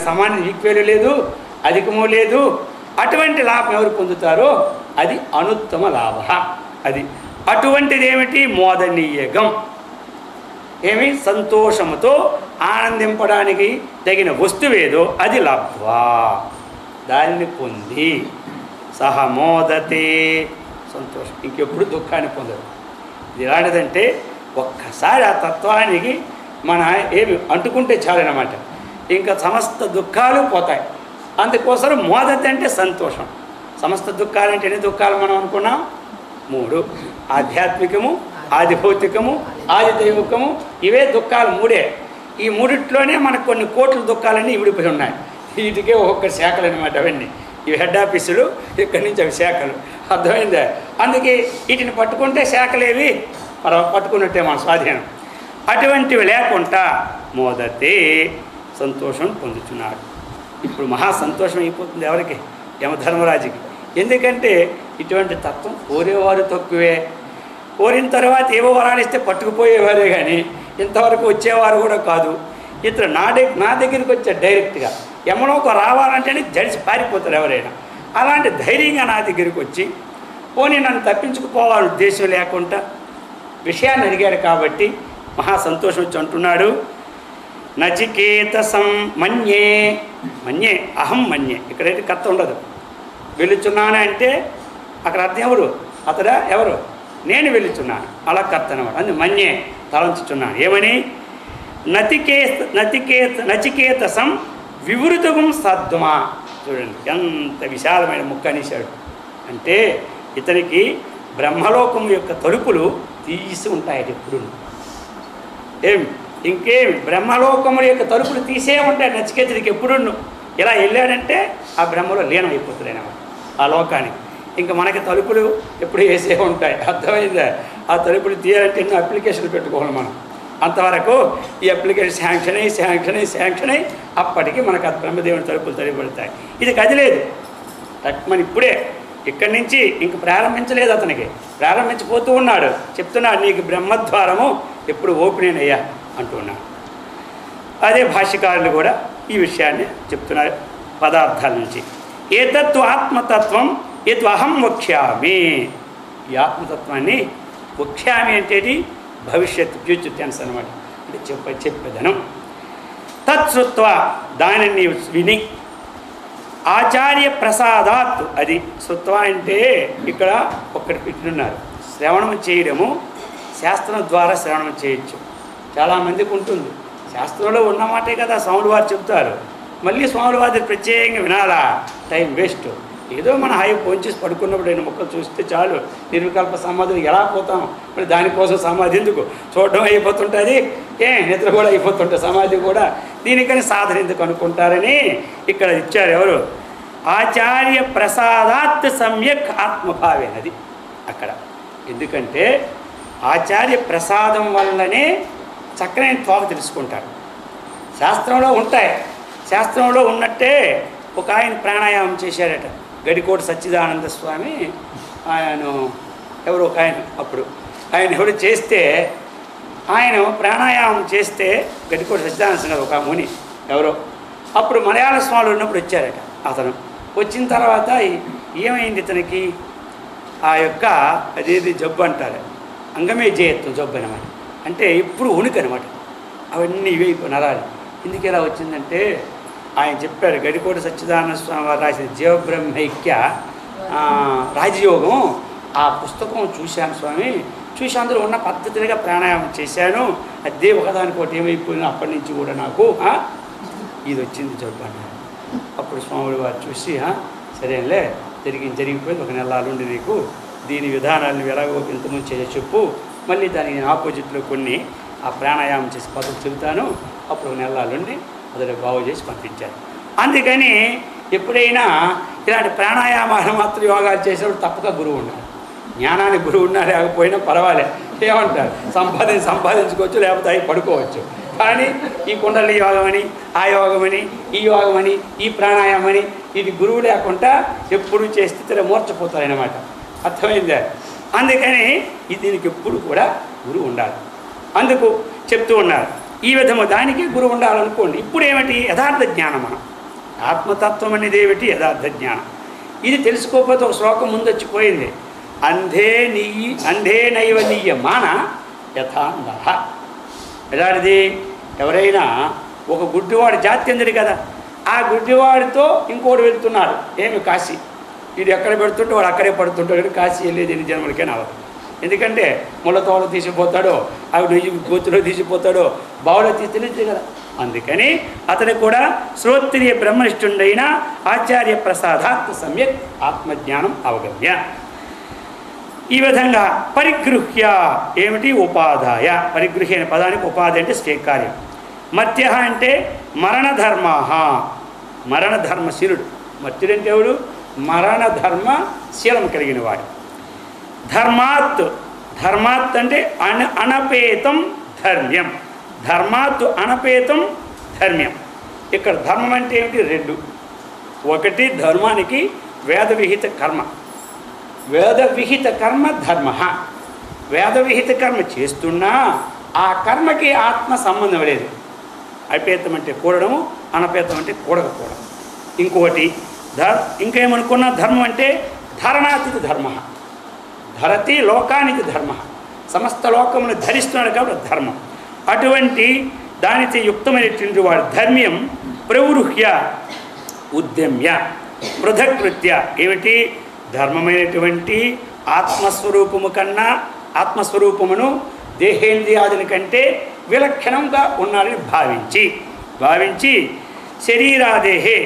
సమాన ఈక్వల్ లేదు, అధికము లేదు. అటువంటి లాభం ఎవరు పొందుతారో అది అనుత్తమ లాభ. అది అటువంటిది ఏమిటి? మోదనీయగం. ఏమి? సంతోషముతో ఆనందింపడానికి తగిన వస్తువేదో అది లబ్ధ్వా, దానిని పొంది సహ మోదతే, సంతోషం. ఇంకెప్పుడు దుఃఖాన్ని పొందదు. ఇది ఎలాంటిదంటే ఒక్కసారి ఆ తత్వానికి మన ఏమి అంటుకుంటే చాలన్నమాట, ఇంకా సమస్త దుఃఖాలు పోతాయి. అందుకోసం మోదత అంటే సంతోషం. సమస్త దుఃఖాలు అంటే ఎన్ని దుఃఖాలు మనం అనుకున్నాం? 3: ఆధ్యాత్మికము, ఆది భౌతికము, ఆది దైవికము. ఇవే దుఃఖాలు 3. ఈ 3ట్లోనే మనకు కొన్ని కోట్ల దుఃఖాలన్నీ ఇవిడిపోయి ఉన్నాయి. వీటికే ఒక్కొక్క శాఖలు అనమాట. అవన్నీ ఇవి హెడ్ ఆఫీసులు, ఇక్కడి నుంచి అవి శాఖలు. అర్థమైందా? అందుకే వీటిని పట్టుకుంటే శాఖలేవి పట్టుకున్నట్టే మన స్వాధీనం. అటువంటివి లేకుండా మోదతే, సంతోషం పొందుతున్నాడు. ఇప్పుడు మహా సంతోషం అయిపోతుంది ఎవరికి? యమధర్మరాజుకి. ఎందుకంటే ఇటువంటి తత్వం కోరేవారు తక్కువే. కోరిన తర్వాత ఏవో వరాలు ఇస్తే పట్టుకుపోయేవారే కానీ ఇంతవరకు వచ్చేవారు కూడా కాదు. ఇతను నా దగ్గరికి వచ్చే డైరెక్ట్గా యమలోకి రావాలంటేనే జడిసి పారిపోతారు ఎవరైనా. అలాంటి ధైర్యంగా నా దగ్గరికి వచ్చి పోనీ నన్ను తప్పించుకుపోవాలని ఉద్దేశం లేకుండా విషయాన్ని అడిగాడు కాబట్టి మహా సంతోషం వచ్చి అంటున్నాడు. నచికేతసం మన్యే, మన్యే అహం మన్యే. ఇక్కడైతే కర్త ఉండదు. వెళుచున్నాను అంటే అక్కడ అర్థం ఎవరు? అతడా? ఎవరు? నేను వెళుచున్నాను, అలా కర్త అనమాట. అందుకు మన్యే, తలంచుచున్నాను. ఏమని? నచికేతసం వివృతగం సద్మా. చూడండి ఎంత విశాలమైన ముక్క అనేశాడు. అంటే ఇతనికి బ్రహ్మలోకం యొక్క తలుపులు తీసి ఉంటాయి ఎప్పుడు. ఇంకేమి బ్రహ్మలోకముల యొక్క తలుపులు తీసే ఉంటాయి నచికేతుడికి ఎప్పుడు. ఇలా వెళ్ళాడంటే ఆ బ్రహ్మలో లీనం అయిపోతుంది అన్నమాట ఆ లోకానికి. ఇంకా మనకి తలుపులు ఎప్పుడు వేసే ఉంటాయి. అర్థమైందా? ఆ తలుపులు తీయాలంటే ఎన్నో అప్లికేషన్లు పెట్టుకోవాలి మనం. అంతవరకు ఈ అప్లికేషన్ శాంక్షన్ అయ్యి అప్పటికి మనకు ఆ బ్రహ్మదేవుని తలుపులు తెరవబడతాయి. ఇది కదిలేదు మన ఇప్పుడే ఇక్కడి నుంచి ఇంక ప్రారంభించలేదు. అతనికి ప్రారంభించిపోతూ ఉన్నాడు. చెప్తున్నాడు నీకు బ్రహ్మద్వారము ఎప్పుడు ఓపెన్ అయ్యా అంటున్నాడు. అదే భాష్యకారులు కూడా ఈ విషయాన్ని చెప్తున్నారు పదార్థాల నుంచి. ఏతత్తు ఆత్మతత్వం ఏతు అహం వక్ష్యామి. ఈ ఆత్మతత్వాన్ని వక్ష్యామి అంటే భవిష్యత్తు, ఫ్యూచర్ టెన్స్ అనమాట. అంటే చెప్పేదనం. తత్సృత్వ, దానిని విని, ఆచార్య ప్రసాదాత్. అది శృత్వ అంటే ఇక్కడ ఒక్కటి పెట్టినున్నారు. శ్రవణం చేయడము, శాస్త్రం ద్వారా శ్రవణం చేయొచ్చు. చాలామందికి ఉంటుంది. శాస్త్రంలో ఉన్నమాటే కదా స్వాములు వారు చెప్తారు. మళ్ళీ స్వాములు వారి ప్రత్యేకంగా వినాలా? Time waste. ఏదో మన హై పోంచేసి పడుకున్నప్పుడు ఆయన మొక్కలు చూస్తే చాలు. నిర్వికల్ప సమాధులు ఎలా పోతాం? మరి దానికోసం సమాధి ఎందుకు? చూడడం అయిపోతుంటుంది, నిద్ర కూడా అయిపోతుంటుంది సమాధి కూడా. దీనికని సాధన ఎందుకు అనుకుంటారని ఇక్కడ ఇచ్చారు ఎవరు? ఆచార్య ప్రసాదాత్ సమ్యక్ ఆత్మభావే. అది అక్కడ. ఎందుకంటే ఆచార్య ప్రసాదం వల్లనే చక్కనైన తోక తెలుసుకుంటారు. శాస్త్రంలో ఉంటాయి. శాస్త్రంలో ఉన్నట్టే ఒక ఆయన ప్రాణాయామం చేశారట. గడికోట సచ్చిదానంద స్వామి ఆయన ఎవరు ఒక ఆయన, అప్పుడు ఆయన ఎవరు చేస్తే ఆయన ప్రాణాయామం చేస్తే గడికోట సచ్చిదానంద స్వామి ఒక ముని ఎవరో అప్పుడు మలయాళ స్వాములు ఉన్నప్పుడు వచ్చారట. అతను వచ్చిన తర్వాత ఏమైంది ఇతనికి? ఆ యొక్క అదేది జబ్బు అంటారు, అంగమే జయత్వం జబ్బు అనమాట. అంటే ఎప్పుడు వణుకు అనమాట. అవన్నీ ఇవైపు నరాలు. ఎందుకు ఎలా వచ్చిందంటే ఆయన చెప్పారు. గడికోట సచ్చిదానంద స్వామి వారు రాసిన జీవబ్రహ్మైక్య రాజయోగం ఆ పుస్తకం చూశాను స్వామి. చూసి అందులో ఉన్న పద్ధతిగా ప్రాణాయామం చేశాను. అదే ఒకదానికోటి ఏమైపోయిందో అప్పటి నుంచి కూడా నాకు ఇది వచ్చింది జబ్బు అన్నారు. అప్పుడు స్వాములు వారు చూసి సరేలే జరిగిపోయింది, ఒక నెలలుండి నీకు దీని విధానాలను ఎలాగో ఇంతకుముందు చేసి చెప్పు, మళ్ళీ దానికి ఆపోజిట్లో కొన్ని ఆ ప్రాణాయామం చేసి పద్ధతి చెబుతాను. అప్పుడు ఒక నెలలుండి అదే బాగు చేసి పంపించారు. అందుకని ఎప్పుడైనా ఇలాంటి ప్రాణాయామాలు మాత్రం యోగాలు చేసేప్పుడు తప్పక గురువు ఉండాలి. జ్ఞానానికి గురువు ఉన్నా లేకపోయినా పర్వాలేదు, ఏమంటారు సంపాదించుకోవచ్చు, లేకపోతే అవి పడుకోవచ్చు. కానీ ఈ కుండలి యోగమని, ఆ యోగమని, ఈ యోగమని, ఈ ప్రాణాయామని ఇది గురువు లేకుండా ఎప్పుడు చేస్తే మూర్చపోతారన్నమాట. అర్థమైందా? అందుకని దీనికి ఎప్పుడు కూడా గురువు ఉండాలి. అందుకు చెప్తూ ఉన్నారు ఈ విధము దానికి గురువు ఉండాలనుకోండి. ఇప్పుడు ఏమిటి యథార్థ జ్ఞానం, మనం ఆత్మతత్వం అనేది ఏమిటి యథార్థ జ్ఞానం. ఇది తెలుసుకోకపోతే ఒక శ్లోకం ముందొచ్చిపోయింది, అంధే నైవ నీయమాన యథాంధ. ఎలాంటిది? ఎవరైనా ఒక గుడ్డివాడు జాత్యందుడు కదా, ఆ గుడ్డివాడితో ఇంకోటి వెళ్తున్నాడు, ఏమి కాశీ. ఇది ఎక్కడ పెడుతుంటే వాడు అక్కడే పడుతుంటాడు. కాశీ వెళ్ళేది ఎన్ని జన్మలకే అవ్వదు. ఎందుకంటే ముళ్ళతోలో తీసిపోతాడో, ఆవిడ గోతులో తీసిపోతాడో, బావులో తీసి కదా. అందుకని అతను కూడా శ్రోత్రియ బ్రహ్మనిష్ఠుడైన ఆచార్య ప్రసాదాత్ సమ్యక్ ఆత్మజ్ఞానం అవగమ్య. ఈ విధంగా పరిగృహ్య ఏమిటి? ఉపాదాయ. పరిగృహ్య అనే పదానికి ఉపాధి అంటే స్వీకార్యం. మర్త్య అంటే మరణధర్మ, మరణధర్మశీలుడు. మర్త్యుడంటే ఎవడు? మరణధర్మశీలం కలిగిన వాడు. ధర్మాత్, ధర్మాత్ అంటే అనపేతం ధర్మ్యం. ధర్మాత్ అనపేతం ధర్మ్యం. ఇక్కడ ధర్మం అంటే ఏమిటి? రెండు. ఒకటి ధర్మానికి వేదవిహిత కర్మ, వేదవిహిత కర్మ ధర్మ. వేదవిహిత కర్మ చేస్తున్నా ఆ కర్మకి ఆత్మ సంబంధం లేదు. అపేతం అంటే కూడడము, అనపేతం అంటే కూడకపోవడం. ఇంకొకటి ఇంకేమనుకున్నా ధర్మం అంటే ధరణాతిథి ధర్మ. ధరతి లోకానికి ధర్మ, సమస్త లోకమును ధరిస్తున్నాడు కాబట్టి ధర్మం. అటువంటి దానితో యుక్తమైనటువంటి వాడు ధర్మ్యం ప్రవృహ్య ఉద్యమ్య పృథకృత్య. ఏమిటి? ధర్మమైనటువంటి ఆత్మస్వరూపము కన్నా, ఆత్మస్వరూపమును దేహేంద్రియాదుల కంటే విలక్షణంగా ఉన్నాడని భావించి శరీరాదేహే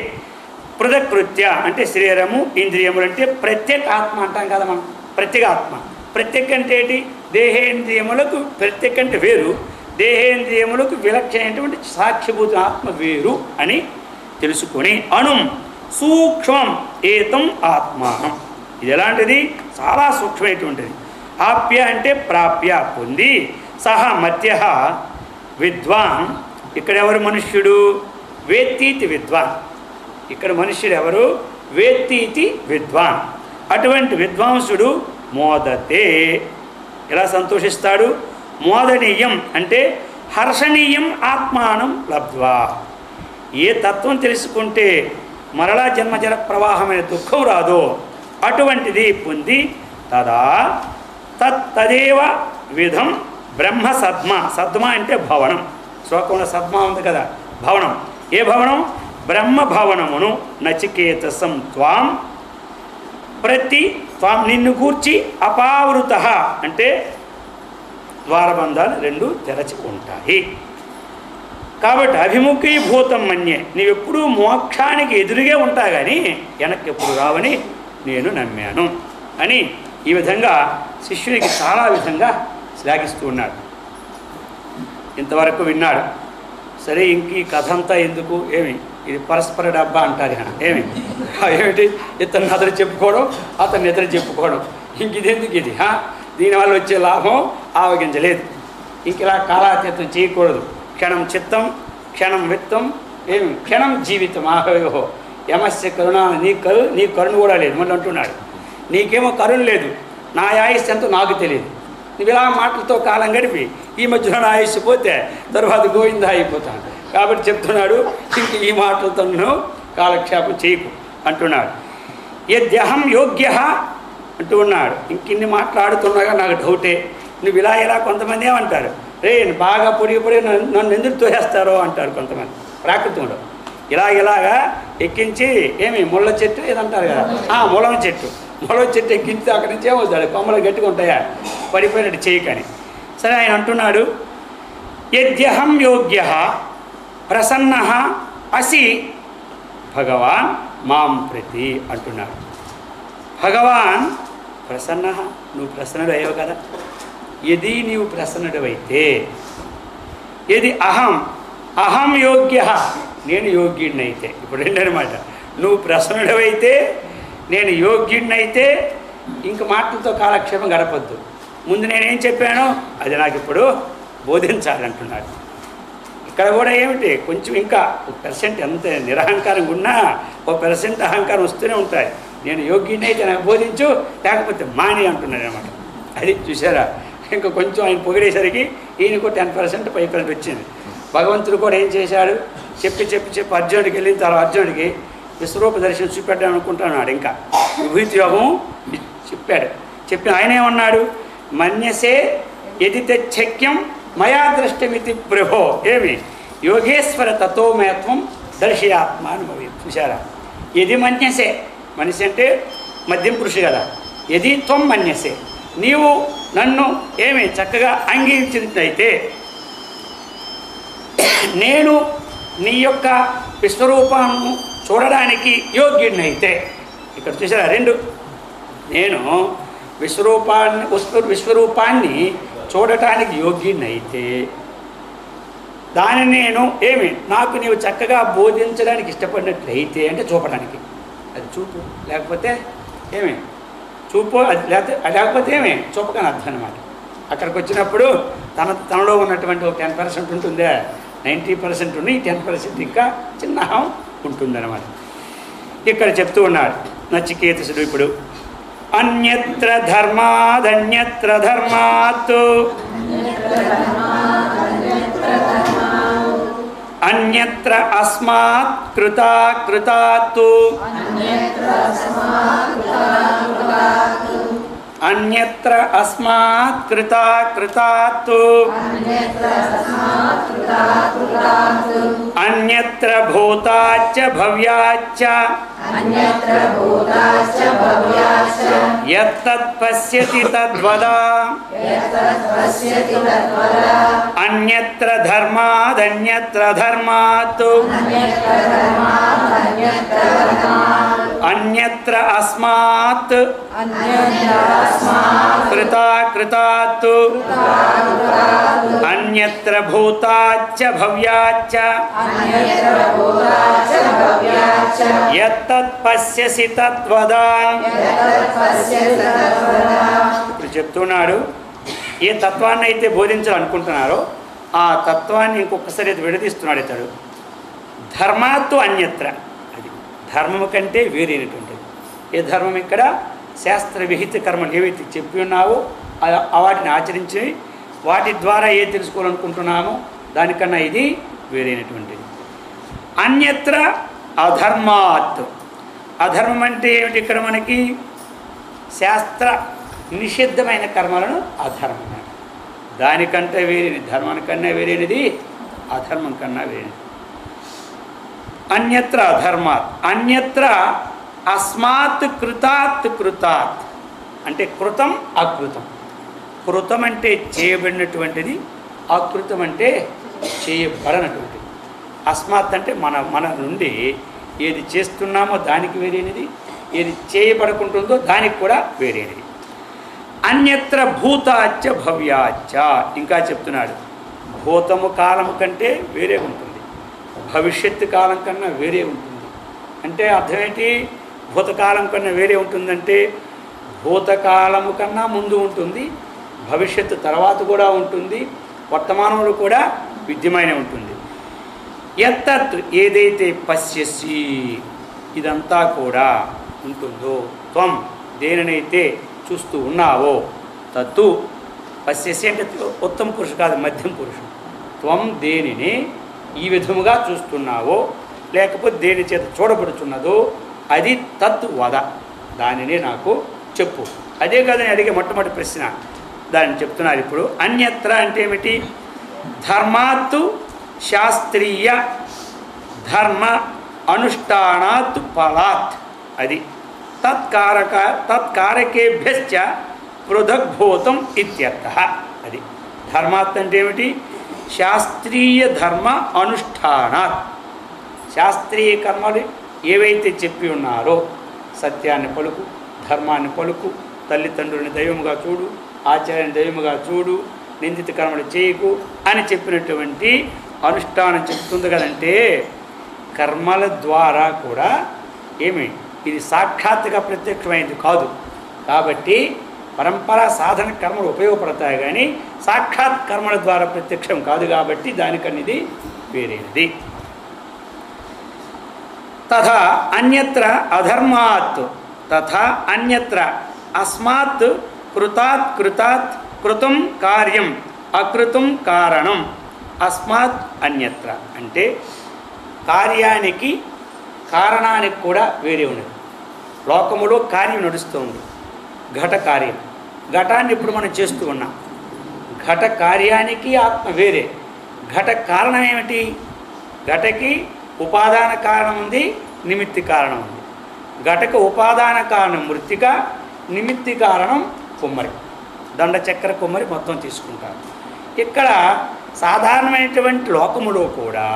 పృథకృత్య అంటే శరీరము ఇంద్రియములు అంటే ప్రత్యేక ఆత్మ అంటాం కదా మనం. ప్రత్యేక ఆత్మ. ప్రత్యేక అంటే ఏంటి? దేహేంద్రియములకు ప్రత్యేక అంటే వేరు, దేహేంద్రియములకు విలక్షణమైనటువంటి సాక్షిభూత ఆత్మ వేరు అని తెలుసుకొని అణుం సూక్ష్మం ఏతం ఆత్మానం. ఇది ఎలాంటిది? చాలా సూక్ష్మమైనటువంటిది. ఆప్య అంటే ప్రాప్య పొంది, సహ మధ్య విద్వాన్. ఇక్కడ ఎవరు మనుష్యుడు? వేత్తీతి విద్వాన్. ఇక్కడ మనుష్యుడు ఎవరు? వేత్తీతి విద్వాన్. అటువంటి విద్వాంసుడు మోదతే. ఎలా సంతోషిస్తాడు? మోదనీయం అంటే హర్షణీయం ఆత్మానం లబ్ధ్వా. ఏ తత్వం తెలుసుకుంటే మరలా జన్మజల ప్రవాహమైన దుఃఖం రాదో అటువంటిది పొంది తదా తదేవ విధం బ్రహ్మ సద్మ. సద్మ అంటే భవనం. శ్లోకంలో సద్మ ఉంది కదా, భవనం. ఏ భవనం? బ్రహ్మ భవనమును నచికేతసం త్వాం నిన్ను కూర్చి అపావృత అంటే ద్వారబంధాలు రెండు తెరచి ఉంటాయి. కాబట్టి అభిముఖీభూతం మన్యే. నీవెప్పుడూ మోక్షానికి ఎదురుగే ఉంటా కానీ వెనక్కి ఎప్పుడు రావని నేను నమ్మాను అని ఈ విధంగా శిష్యునికి చాలా విధంగా శ్లాఘిస్తూ ఉన్నాడు. ఇంతవరకు విన్నాడు. సరే, ఇంక ఈ కథ అంతా ఎందుకు? ఏమి ఇది పరస్పర డబ్బా అంటారు కదా. ఏమిటి? ఇతన్ని అతను చెప్పుకోవడం, అతన్ని ఇతను చెప్పుకోవడం. ఇంక ఇదెందుకు? ఇది దీనివల్ల వచ్చే లాభం ఆవగించలేదు. ఇంక ఇలా కాలాతీతం చేయకూడదు. క్షణం చిత్తం, క్షణం విత్తం, క్షణం జీవితం. ఆహో యమస్య కరుణ. నీ కరుణ కూడా లేదు. మళ్ళీ అంటున్నాడు, నీకేమో కరుణ లేదు, నా ఆయుష్ ఎంతో నాకు తెలియదు. నువ్వు ఇలా మాటలతో కాలం గడిపి ఈ మధ్యలో నా ఆయుష్ పోతే తర్వాత గోవింద అయిపోతాను. కాబట్టి చెప్తున్నాడు, ఇంక ఈ మాటలతో కాలక్షేపం చేయకు అంటున్నాడు. యద్యహం యోగ్య అంటూ ఉన్నాడు. ఇంకిన్ని మాట్లాడుతున్నాగా నాకు డౌటే. నువ్వు ఇలా కొంతమంది ఏమంటారు, రే బాగా పొడి నన్ను ఎందుకు తోసేస్తారో అంటారు కొంతమంది. ప్రాకృతంలో ఇలాగా ఎక్కించి ముళ్ళ చెట్టు ఏదంటారు కదా, ముళ్ళ చెట్టు ఎక్కించి అక్కడి నుంచి ఏమవుతాడు, కొమ్మలు గట్టిగా ఉంటాయా, పడిపోయినట్టు చేయకని. సరే, ఆయన అంటున్నాడు, యద్యహం యోగ్య ప్రసన్న అసి భగవాన్ మాం ప్రతి అంటున్నాడు. భగవాన్ ప్రసన్న, నువ్వు ప్రసన్నుడు అయ్యావు కదా. ఎది నీవు ప్రసన్నుడు అయితే, ఎది అహం యోగ్య, నేను యోగ్యుడినైతే. ఇప్పుడు రెండనమాట, నువ్వు ప్రసన్నుడవైతే, నేను యోగ్యుడినైతే ఇంక మాటలతో కాలక్షేపం గడపద్దు. ముందు నేనేం చెప్పానో అది నాకు ఇప్పుడు బోధించాలంటున్నాడు. ఇక్కడ కూడా ఏమిటి, కొంచెం ఇంకా 1% ఎంత నిరహంకారంగా ఉన్నా 1% అహంకారం వస్తూనే ఉంటాయి. నేను యోగ్యుడినైతే నాకు బోధించు, లేకపోతే మాని అంటున్నాడు అనమాట. అది చూసారా, ఇంకా కొంచెం ఆయన పొగిడేసరికి ఈయనకు 10% 5% వచ్చింది. భగవంతుడు కూడా ఏం చేశాడు, చెప్పి అర్జునుడికి వెళ్ళిన తర్వాత అర్జునుడికి విశ్వరూప దర్శనం చూపెట్టాను అనుకుంటున్నాడు. ఇంకా విభూతి యోగం చెప్పి ఆయన ఏమన్నాడు, మన్యసే యది తచ్చక్యం మయా దృష్టమితి ప్రభో. ఏమి యోగేశ్వర తత్వమేత్వం దర్శయాత్మ అనుభవి. చూశారా, ఎది మన్యసే, మనిషి అంటే మధ్యం పురుషు కదా, ఎది త్వం మన్యసే, నీవు నన్ను ఏమి చక్కగా అంగీకరించినట్లయితే, నేను నీ యొక్క విశ్వరూపాన్ని చూడడానికి యోగ్యుడినైతే. ఇక్కడ చూసారా రెండు, నేను విశ్వరూపాన్ని చూడటానికి యోగ్యుడినైతే దానిని నేను నాకు నీవు చక్కగా బోధించడానికి ఇష్టపడినట్లయితే, అంటే చూపడానికి, అది చూపు, లేకపోతే చూపు, అది లేకపోతే చూపకని అర్థం అనమాట. అక్కడికి వచ్చినప్పుడు తనలో ఉన్నటువంటి ఒక 10% ఉంటుందే, 90% ఉండి 10% ఇంకా చిన్న అహం ఉంటుందన్నమాట. ఇక్కడ చెప్తూ ఉన్నాడు నచికేతసుడు ఇప్పుడు, అన్యత్ర ధర్మాదన్యత్ర ధర్మాత్ అన్యత్ర అస్మాత్ కృతాత్ అన్యత్ర అస్మాత్ కృతాత్ అన్యత్ర భూతాచ్చ భవ్యాచ్చ యత్తత్ పశ్యతి తద్వద అన్యత్ర ధర్మాదన్యత్ర ధర్మాత్ అన్యత్ర అస్మాత్ కృతాత్ అన్యత్ర భూతాచ్చ భవ్యాచ్చ యత్తత్ పశ్యసి తద్వద. ఇప్పుడు చెప్తున్నాడు, ఏ తత్వాన్ని అయితే బోధించాలనుకుంటున్నారో ఆ తత్వాన్ని ఇంకొకసారి విడదీస్తున్నాడు ఇతడు. ధర్మాత్తు అన్యత్ర, అది ధర్మము కంటే వేరైనటువంటిది. ఏ ధర్మం ఇక్కడ శాస్త్ర విహిత కర్మలు ఏవైతే చెప్పి ఉన్నావో వాటిని ఆచరించి వాటి ద్వారా ఏ తెలుసుకోవాలనుకుంటున్నామో దానికన్నా ఇది వేరైనటువంటిది. అన్యత్ర అధర్మాత్, అధర్మం అంటే ఏమిటి ఇక్కడ మనకి, శాస్త్ర నిషిద్ధమైన కర్మలను అధర్మం, దానికంటే వేరేది, ధర్మానికన్నా వేరేది అధర్మం కన్నా వేరేది. అన్యత్ర అధర్మాత్ అన్యత్ర అస్మాత్ కృతాత్ అంటే కృతం అకృతం. కృతం అంటే చేయబడినటువంటిది, అకృతం అంటే చేయబడనటువంటిది. అస్మాత్ అంటే మన నుండి ఏది చేస్తున్నామో దానికి వేరేనిది, ఏది చేయబడుకుంటుందో దానికి కూడా వేరేనిది. అన్యత్ర భూతాచ్చ భవ్యాచ్చ, ఇంకా చెప్తున్నాడు, భూతము కాలము కంటే వేరే ఉంటుంది, భవిష్యత్తు కాలం కన్నా వేరే ఉంటుంది. అంటే అర్థం ఏంటి, భూతకాలం కన్నా వేరే ఉంటుందంటే భూతకాలము కన్నా ముందు ఉంటుంది, భవిష్యత్తు తర్వాత కూడా ఉంటుంది, వర్తమానంలో కూడా విద్యమైన ఉంటుంది. యత్తత్ ఏదైతే పశ్యసి, ఇదంతా కూడా ఉంటుందో, త్వం దేనినైతే చూస్తూ ఉన్నావో, తత్తు పశ్యసి అంటే ఉత్తమ పురుషు కాదు, మధ్యం పురుషు. త్వం దేనిని ఈ విధముగా చూస్తున్నావో లేకపోతే దేని చేత చూడబడుతున్నదో అది తత్ వద, దానినే నాకు చెప్పు. అదే కాదని అడిగే మొట్టమొదటి ప్రశ్న, దాన్ని చెప్తున్నారు ఇప్పుడు. అన్యత్ర అంటే ఏమిటి, ధర్మాత్తు శాస్త్రీయ ధర్మ అనుష్ఠానాత్ ఫలాత్, అది తత్కారకేభ్యశ్చ పృథగ్భూతం ఇత్యర్థః. అది ధర్మాత్ అంటే ఏమిటి, శాస్త్రీయ ధర్మ అనుష్ఠానాత్, శాస్త్రీయ కర్మలు ఏవైతే చెప్పి ఉన్నారో, సత్యాన్ని పలుకు, ధర్మాన్ని పలుకు, తల్లిదండ్రులని దైవముగా చూడు, ఆచార్యాన్ని దైవముగా చూడు, నిందిత కర్మలు చేయకు అని చెప్పినటువంటి అనుష్ఠానం చెప్తుంది కదంటే, కర్మల ద్వారా కూడా ఇది సాక్షాత్తుగా ప్రత్యక్షమైనది కాదు. కాబట్టి పరంపరా సాధన కర్మలు ఉపయోగపడతాయి కానీ సాక్షాత్ కర్మల ద్వారా ప్రత్యక్షం కాదు, కాబట్టి దానికన్నది వేరేది. తథా అన్యత్ర అధర్మాత్ తథా అన్యత్ర అస్మాత్ కృతాత్ కృతం కార్యం అకృతం కారణం అస్మాత్ అన్యత్ర అంటే కార్యానికి కారణానికి కూడా వేరే ఉన్నది. లోకములో కార్యం నడుస్తుంది, ఘట కార్యం. ఘటాన్ని ఇప్పుడు మనం చేస్తూ ఉన్నాం. ఘట కార్యానికి ఆత్మ వేరే. ఘట కారణం ఏమిటి? ఘటకి ఉపాదాన కారణం ఉంది, నిమిత్తి కారణం ఉంది. ఘటకు ఉపాదాన కారణం మృత్తిక, నిమిత్తి కారణం కుమ్మరి, దండ చక్ర కుమ్మరి మొత్తం తీసుకుంటారు. ఇక్కడ సాధారణమైనటువంటి లోకములో కూడా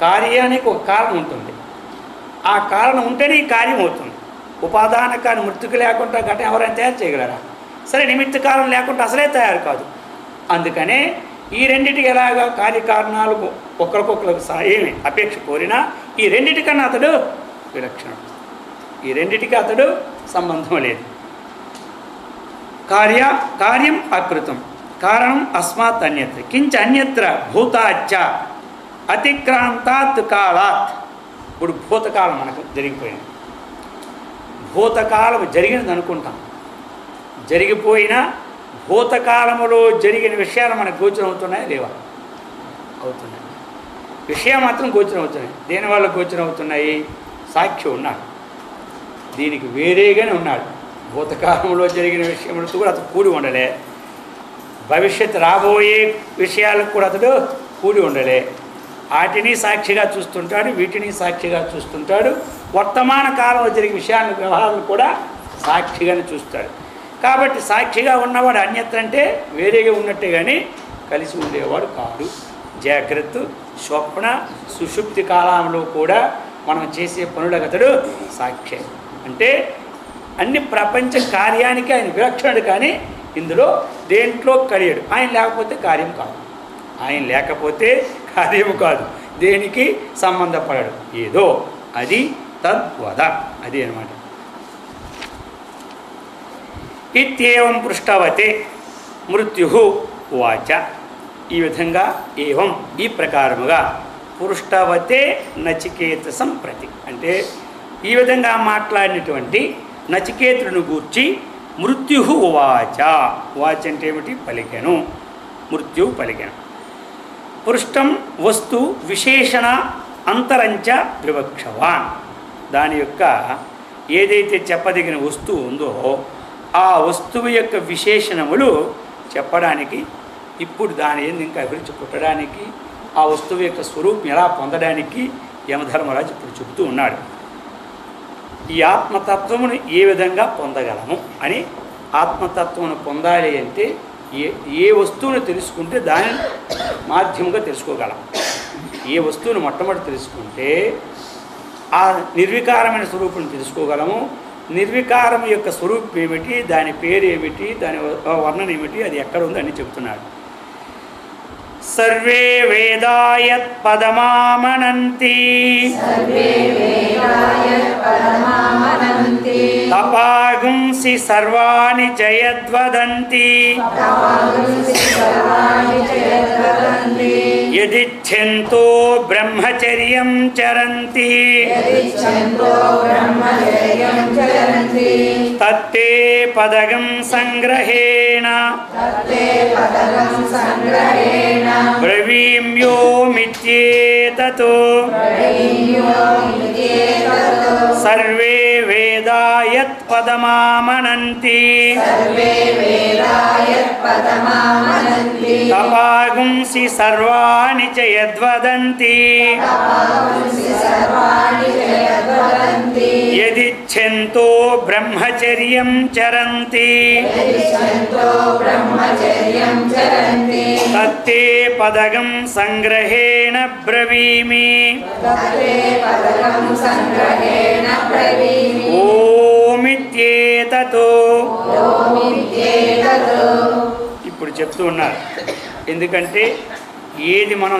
కార్యానికి ఒక కారణం ఉంటుంది. ఆ కారణం ఉంటేనే ఈ కార్యం అవుతుంది. ఉపాదాన కారణం మృతిక లేకుండా ఘటన ఎవరైనా తయారు చేయగలరా? సరే, నిమిత్త కారణం లేకుండా అసలే తయారు కాదు. అందుకనే ఈ రెండింటికి ఎలాగా కార్యకారణాలు ఒకరికొకరికి ఏమి అపేక్ష కోరినా ఈ రెండింటికన్నా అతడు విలక్షణం. ఈ రెండింటికి అతడు సంబంధం లేదు. కార్యం అకృతం, కారణం అస్మాత్ అన్యత్ర, కించ అన్యత్ర భూతాచ్చ అతిక్రాంతాత్ కాలాత్. ఇప్పుడు భూతకాలం మనకు జరిగిపోయింది. భూతకాలం జరిగినది అనుకుంటాం, జరిగిపోయినా భూతకాలములో జరిగిన విషయాలు మనకు గోచరం అవుతున్నాయా లేవా? అవుతున్నాయి. విషయం మాత్రం గోచరం అవుతున్నాయి. దేనివల్ల గోచరం అవుతున్నాయి? సాక్షి ఉన్నాడు, దీనికి వేరేగానే ఉన్నాడు. భూతకాలంలో జరిగిన విషయములతో కూడా అతడు కూడి ఉండలే, భవిష్యత్తు రాబోయే విషయాలకు కూడా అతడు కూడి ఉండలే. వాటిని సాక్షిగా చూస్తుంటాడు, వీటిని సాక్షిగా చూస్తుంటాడు. వర్తమాన కాలంలో జరిగే విషయాలను వ్యవహారాలను కూడా సాక్షిగానే చూస్తాడు. కాబట్టి సాక్షిగా ఉన్నవాడు అన్యత్ర అంటే వేరేగా ఉన్నట్టే కానీ కలిసి ఉండేవాడు కాదు. జాగ్రత్త, స్వప్న, సుషుప్తి కాలంలో కూడా మనం చేసే పనులకు అతడు సాక్షి. అంటే అన్ని ప్రపంచ కార్యానికి ఆయన విలక్షణుడు, కానీ ఇందులో దేంట్లో కలియడు. ఆయన లేకపోతే కార్యం కాదు, ఆయన లేకపోతే కార్యము కాదు, దేనికి సంబంధపడడు. ఏదో అది తద్వద, అది అన్నమాట. ఇత్యేవం పృష్టవతే మృత్యు ఉవాచ. ఈ విధంగా ఏవం ఈ ప్రకారముగా పృష్టవతే నచికేతసం ప్రతి అంటే ఈ విధంగా మాట్లాడినటువంటి నచికేతుడిని గూర్చి మృత్యు ఉవాచ. ఉవాచ అంటే ఏమిటి? పలికెను, మృత్యు పలికెను. పృష్టం వస్తు విశేషణ అంతరంచ వివక్షవాన్. దాని యొక్క ఏదైతే చెప్పదగిన వస్తువు ఉందో ఆ వస్తువు యొక్క విశేషణములు చెప్పడానికి, ఇప్పుడు దాని ఏంది ఇంకా అభిరుచి పుట్టడానికి, ఆ వస్తువు యొక్క స్వరూపం ఎలా పొందడానికి యమధర్మరాజు ఇప్పుడు చెబుతూ ఉన్నాడు. ఈ ఆత్మతత్వమును ఏ విధంగా పొందగలము అని. ఆత్మతత్వమును పొందాలి అంటే ఏ వస్తువును తెలుసుకుంటే దాని మాధ్యముగా తెలుసుకోగలం. ఏ వస్తువును మొట్టమొదటి తెలుసుకుంటే ఆ నిర్వికారమైన స్వరూపుని తెలుసుకోగలము. నిర్వికారం యొక్క స్వరూపం ఏమిటి, దాని పేరు ఏమిటి, దాని వర్ణన ఏమిటి, అది ఎక్కడ ఉంది అని చెబుతున్నాడు. సర్వే వేదాయత్ పదమామనంతి తపాగుంసి సర్వాణి జయద్వదంతి యదిచ్ఛంతో బ్రహ్మచర్యం చరంతి తత్తే పదగం సంగ్రహేణ బ్రవీమ్యో మిత్యేతతో సర్వే వేదాయత్ పదమామనంతి తపాగుంసి సర్వాణి చ యద్వదంతి యదిచ్ఛంతో బ్రహ్మచర్యం చరంతి తత్తే పదగం సంగ్రహేణ బ్రవీమి. ఓమిత్యేతతో. ఇప్పుడు చెప్తూ ఉన్నారు. ఎందుకంటే ఏది మనం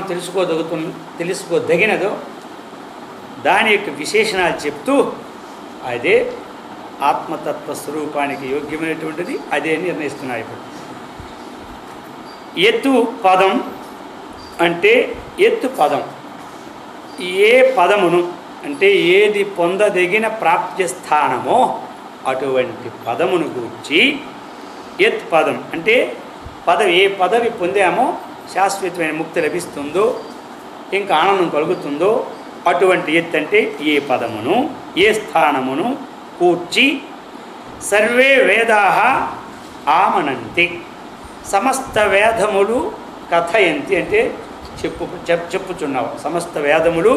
తెలుసుకోదగినదో దాని యొక్క విశేషణాలు చెప్తూ అదే ఆత్మతత్వ స్వరూపానికి యోగ్యమైనటువంటిది, అదే నిర్ణయిస్తున్నారు. ఇప్పుడు ఎత్తు పదం అంటే ఎత్తు పదం ఏ పదమును అంటే ఏది పొందదగిన ప్రాప్య స్థానమో అటువంటి పదమును గూర్చి ఎత్ పదం అంటే ఏ పదవి పొందామో శాశ్వతమైన ముక్తి లభిస్తుందో, ఇంకా ఆనందం కలుగుతుందో అటువంటి ఎత్తు అంటే ఏ పదమును ఏ స్థానమును కూర్చి సర్వే వేదాః ఆమనంతి, సమస్త వేదములు కథయంతి అంటే చెప్పుచున్నావు. సమస్త వేదములు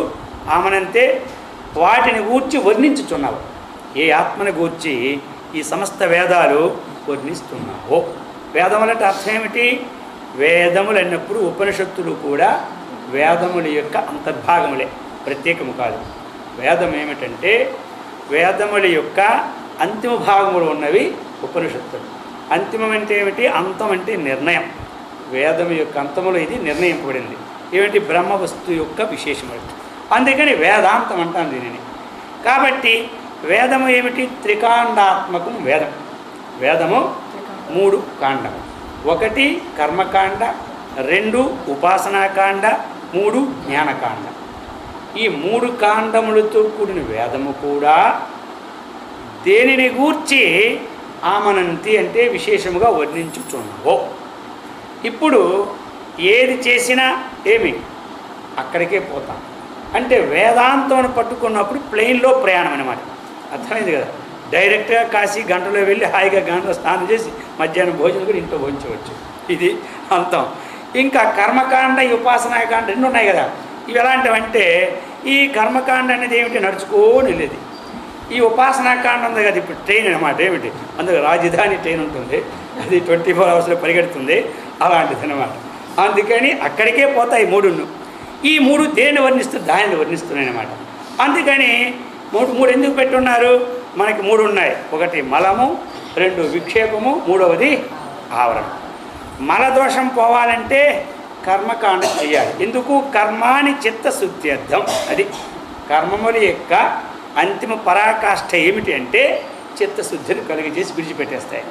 ఆమనంతే వాటిని గూర్చి వర్ణించుచున్నావు. ఏ ఆత్మని గూర్చి ఈ సమస్త వేదాలు వర్ణిస్తున్నావు. వేదములంటే అర్థం ఏమిటి? వేదములు అన్నప్పుడు ఉపనిషత్తులు కూడా వేదముల యొక్క అంతర్భాగములే, ప్రత్యేకము కాదు. వేదం ఏమిటంటే వేదముల యొక్క అంతిమ భాగములు ఉన్నవి ఉపనిషత్తులు. అంతిమం అంటే ఏమిటి? అంతం అంటే నిర్ణయం. వేదం యొక్క అంతములో ఇది నిర్ణయింపబడింది. ఏమిటి? బ్రహ్మ వస్తువు యొక్క విశేషములు. అందుకని వేదాంతం అంటాను దీనిని. కాబట్టి వేదము ఏమిటి? త్రికాండాత్మకం వేదం. వేదము 3 కాండము. 1 కర్మకాండ, 2 ఉపాసనాకాండ, 3 జ్ఞానకాండ. ఈ 3 కాండములతో కూడిన వేదము కూడా దేనిని గూర్చి ఆమనంతి అంటే విశేషముగా వర్ణించుచున్నావో. ఇప్పుడు ఏది చేసినా ఏమి అక్కడికే పోతాం. అంటే వేదాంతం పట్టుకున్నప్పుడు ప్లెయిన్లో ప్రయాణం అన్నమాట. అర్థమైంది కదా? డైరెక్ట్గా కాశీ గంటలో వెళ్ళి హాయిగా గంటలో స్నానం చేసి మధ్యాహ్నం భోజనం కూడా ఇంట్లో భోజించవచ్చు. ఇది అంతం. ఇంకా కర్మకాండ, ఉపాసనాకాండ 2 ఉన్నాయి కదా. ఇవి ఎలాంటివంటే ఈ కర్మకాండ అనేది ఏమిటి? నడుచుకోని వెళ్ళేది. ఈ ఉపాసనాకాండ ఉంది కదా, ఇప్పుడు ట్రైన్ అనమాట. ఏమిటి? అందులో రాజధాని ట్రైన్ ఉంటుంది, అది 24 అవర్స్లో పరిగెడుతుంది. అలాంటిది అనమాట. అందుకని అక్కడికే పోతాయి 3. ఈ 3 దేన్ని వర్ణిస్తుంది? దానిని వర్ణిస్తున్నాయి అన్నమాట. అందుకని 3 ఎందుకు పెట్టున్నారు? మనకి 3 ఉన్నాయి. 1 మలము, 2 విక్షేపము, 3వది ఆవరణం. మలదోషం పోవాలంటే కర్మకాండ చేయాలి. ఎందుకు? కర్మాని చిత్తశుద్ధ్యర్థం. అది కర్మముల యొక్క అంతిమ పరాకాష్ఠ ఏమిటి అంటే చిత్తశుద్ధిని కలిగజేసి విడిచిపెట్టేస్తాయి.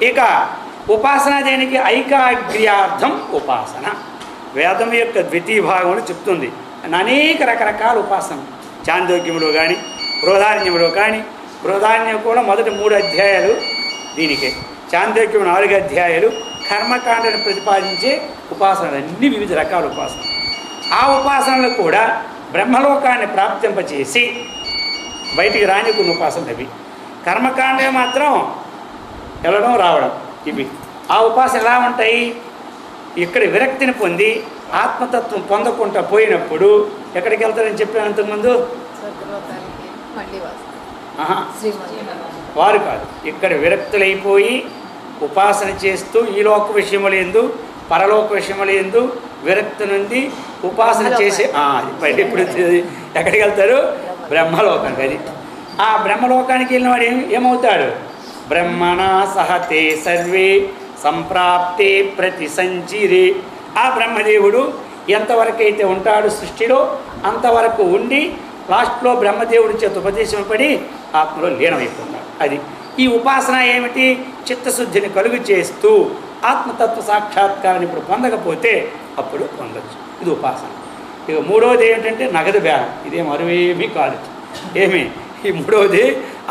ఇక ఉపాసన దేనికి? ఐకాగ్ర్యార్థం ఉపాసన. వేదం యొక్క ద్వితీయ భాగంలో చెప్తుంది అనేక రకరకాల ఉపాసన. చాందోగ్యములో కానీ, బృహదారణ్యములో కానీ, బృహదారణ్యం కూడా మొదటి 3 అధ్యాయాలు దీనికే, చాందోగ్యం 4 అధ్యాయాలు కర్మకాండను ప్రతిపాదించే ఉపాసనలు. అన్ని వివిధ రకాల ఉపాసన. ఆ ఉపాసనలు కూడా బ్రహ్మలోకాన్ని ప్రాప్తింపచేసి బయటికి రాని కొన్ని ఉపాసనలు అవి. కర్మకాండే మాత్రం వెళ్ళడం రావడం ఇవి. ఆ ఉపాసన ఎలా ఉంటాయి? ఇక్కడ విరక్తిని పొంది ఆత్మతత్వం పొందకుండా పోయినప్పుడు ఎక్కడికి వెళ్తారని చెప్పాను అంతకుముందు? వారు కాదు, ఇక్కడ విరక్తులైపోయి ఉపాసన చేస్తూ ఈ లోక విషయములు ఎందు పరలోక విషయములు ఎందు విరక్తి నుండి ఉపాసన చేసి ఇప్పుడు ఎక్కడికి వెళ్తారు? బ్రహ్మలోకానికి. అది ఆ బ్రహ్మలోకానికి వెళ్ళిన వాడు ఏమవుతాడు? బ్రహ్మణా సహతే సర్వే సంప్రాప్తే ప్రతి సంచిరే. ఆ బ్రహ్మదేవుడు ఎంతవరకు అయితే ఉంటాడు సృష్టిలో అంతవరకు ఉండి లాస్ట్లో బ్రహ్మదేవుడి చేత ఉపదేశం పడి ఆత్మలో లీనమైపోతాడు. అది ఈ ఉపాసన ఏమిటి? చిత్తశుద్ధిని కలుగు చేస్తూ ఆత్మతత్వ సాక్షాత్కారాన్ని ఇప్పుడు పొందకపోతే అప్పుడు పొందొచ్చు. ఇది ఉపాసన. ఇక 3వది ఏమిటంటే నగదు బేరం. ఇదేం అరువేమీ కాదు. ఏమి? ఈ 3వది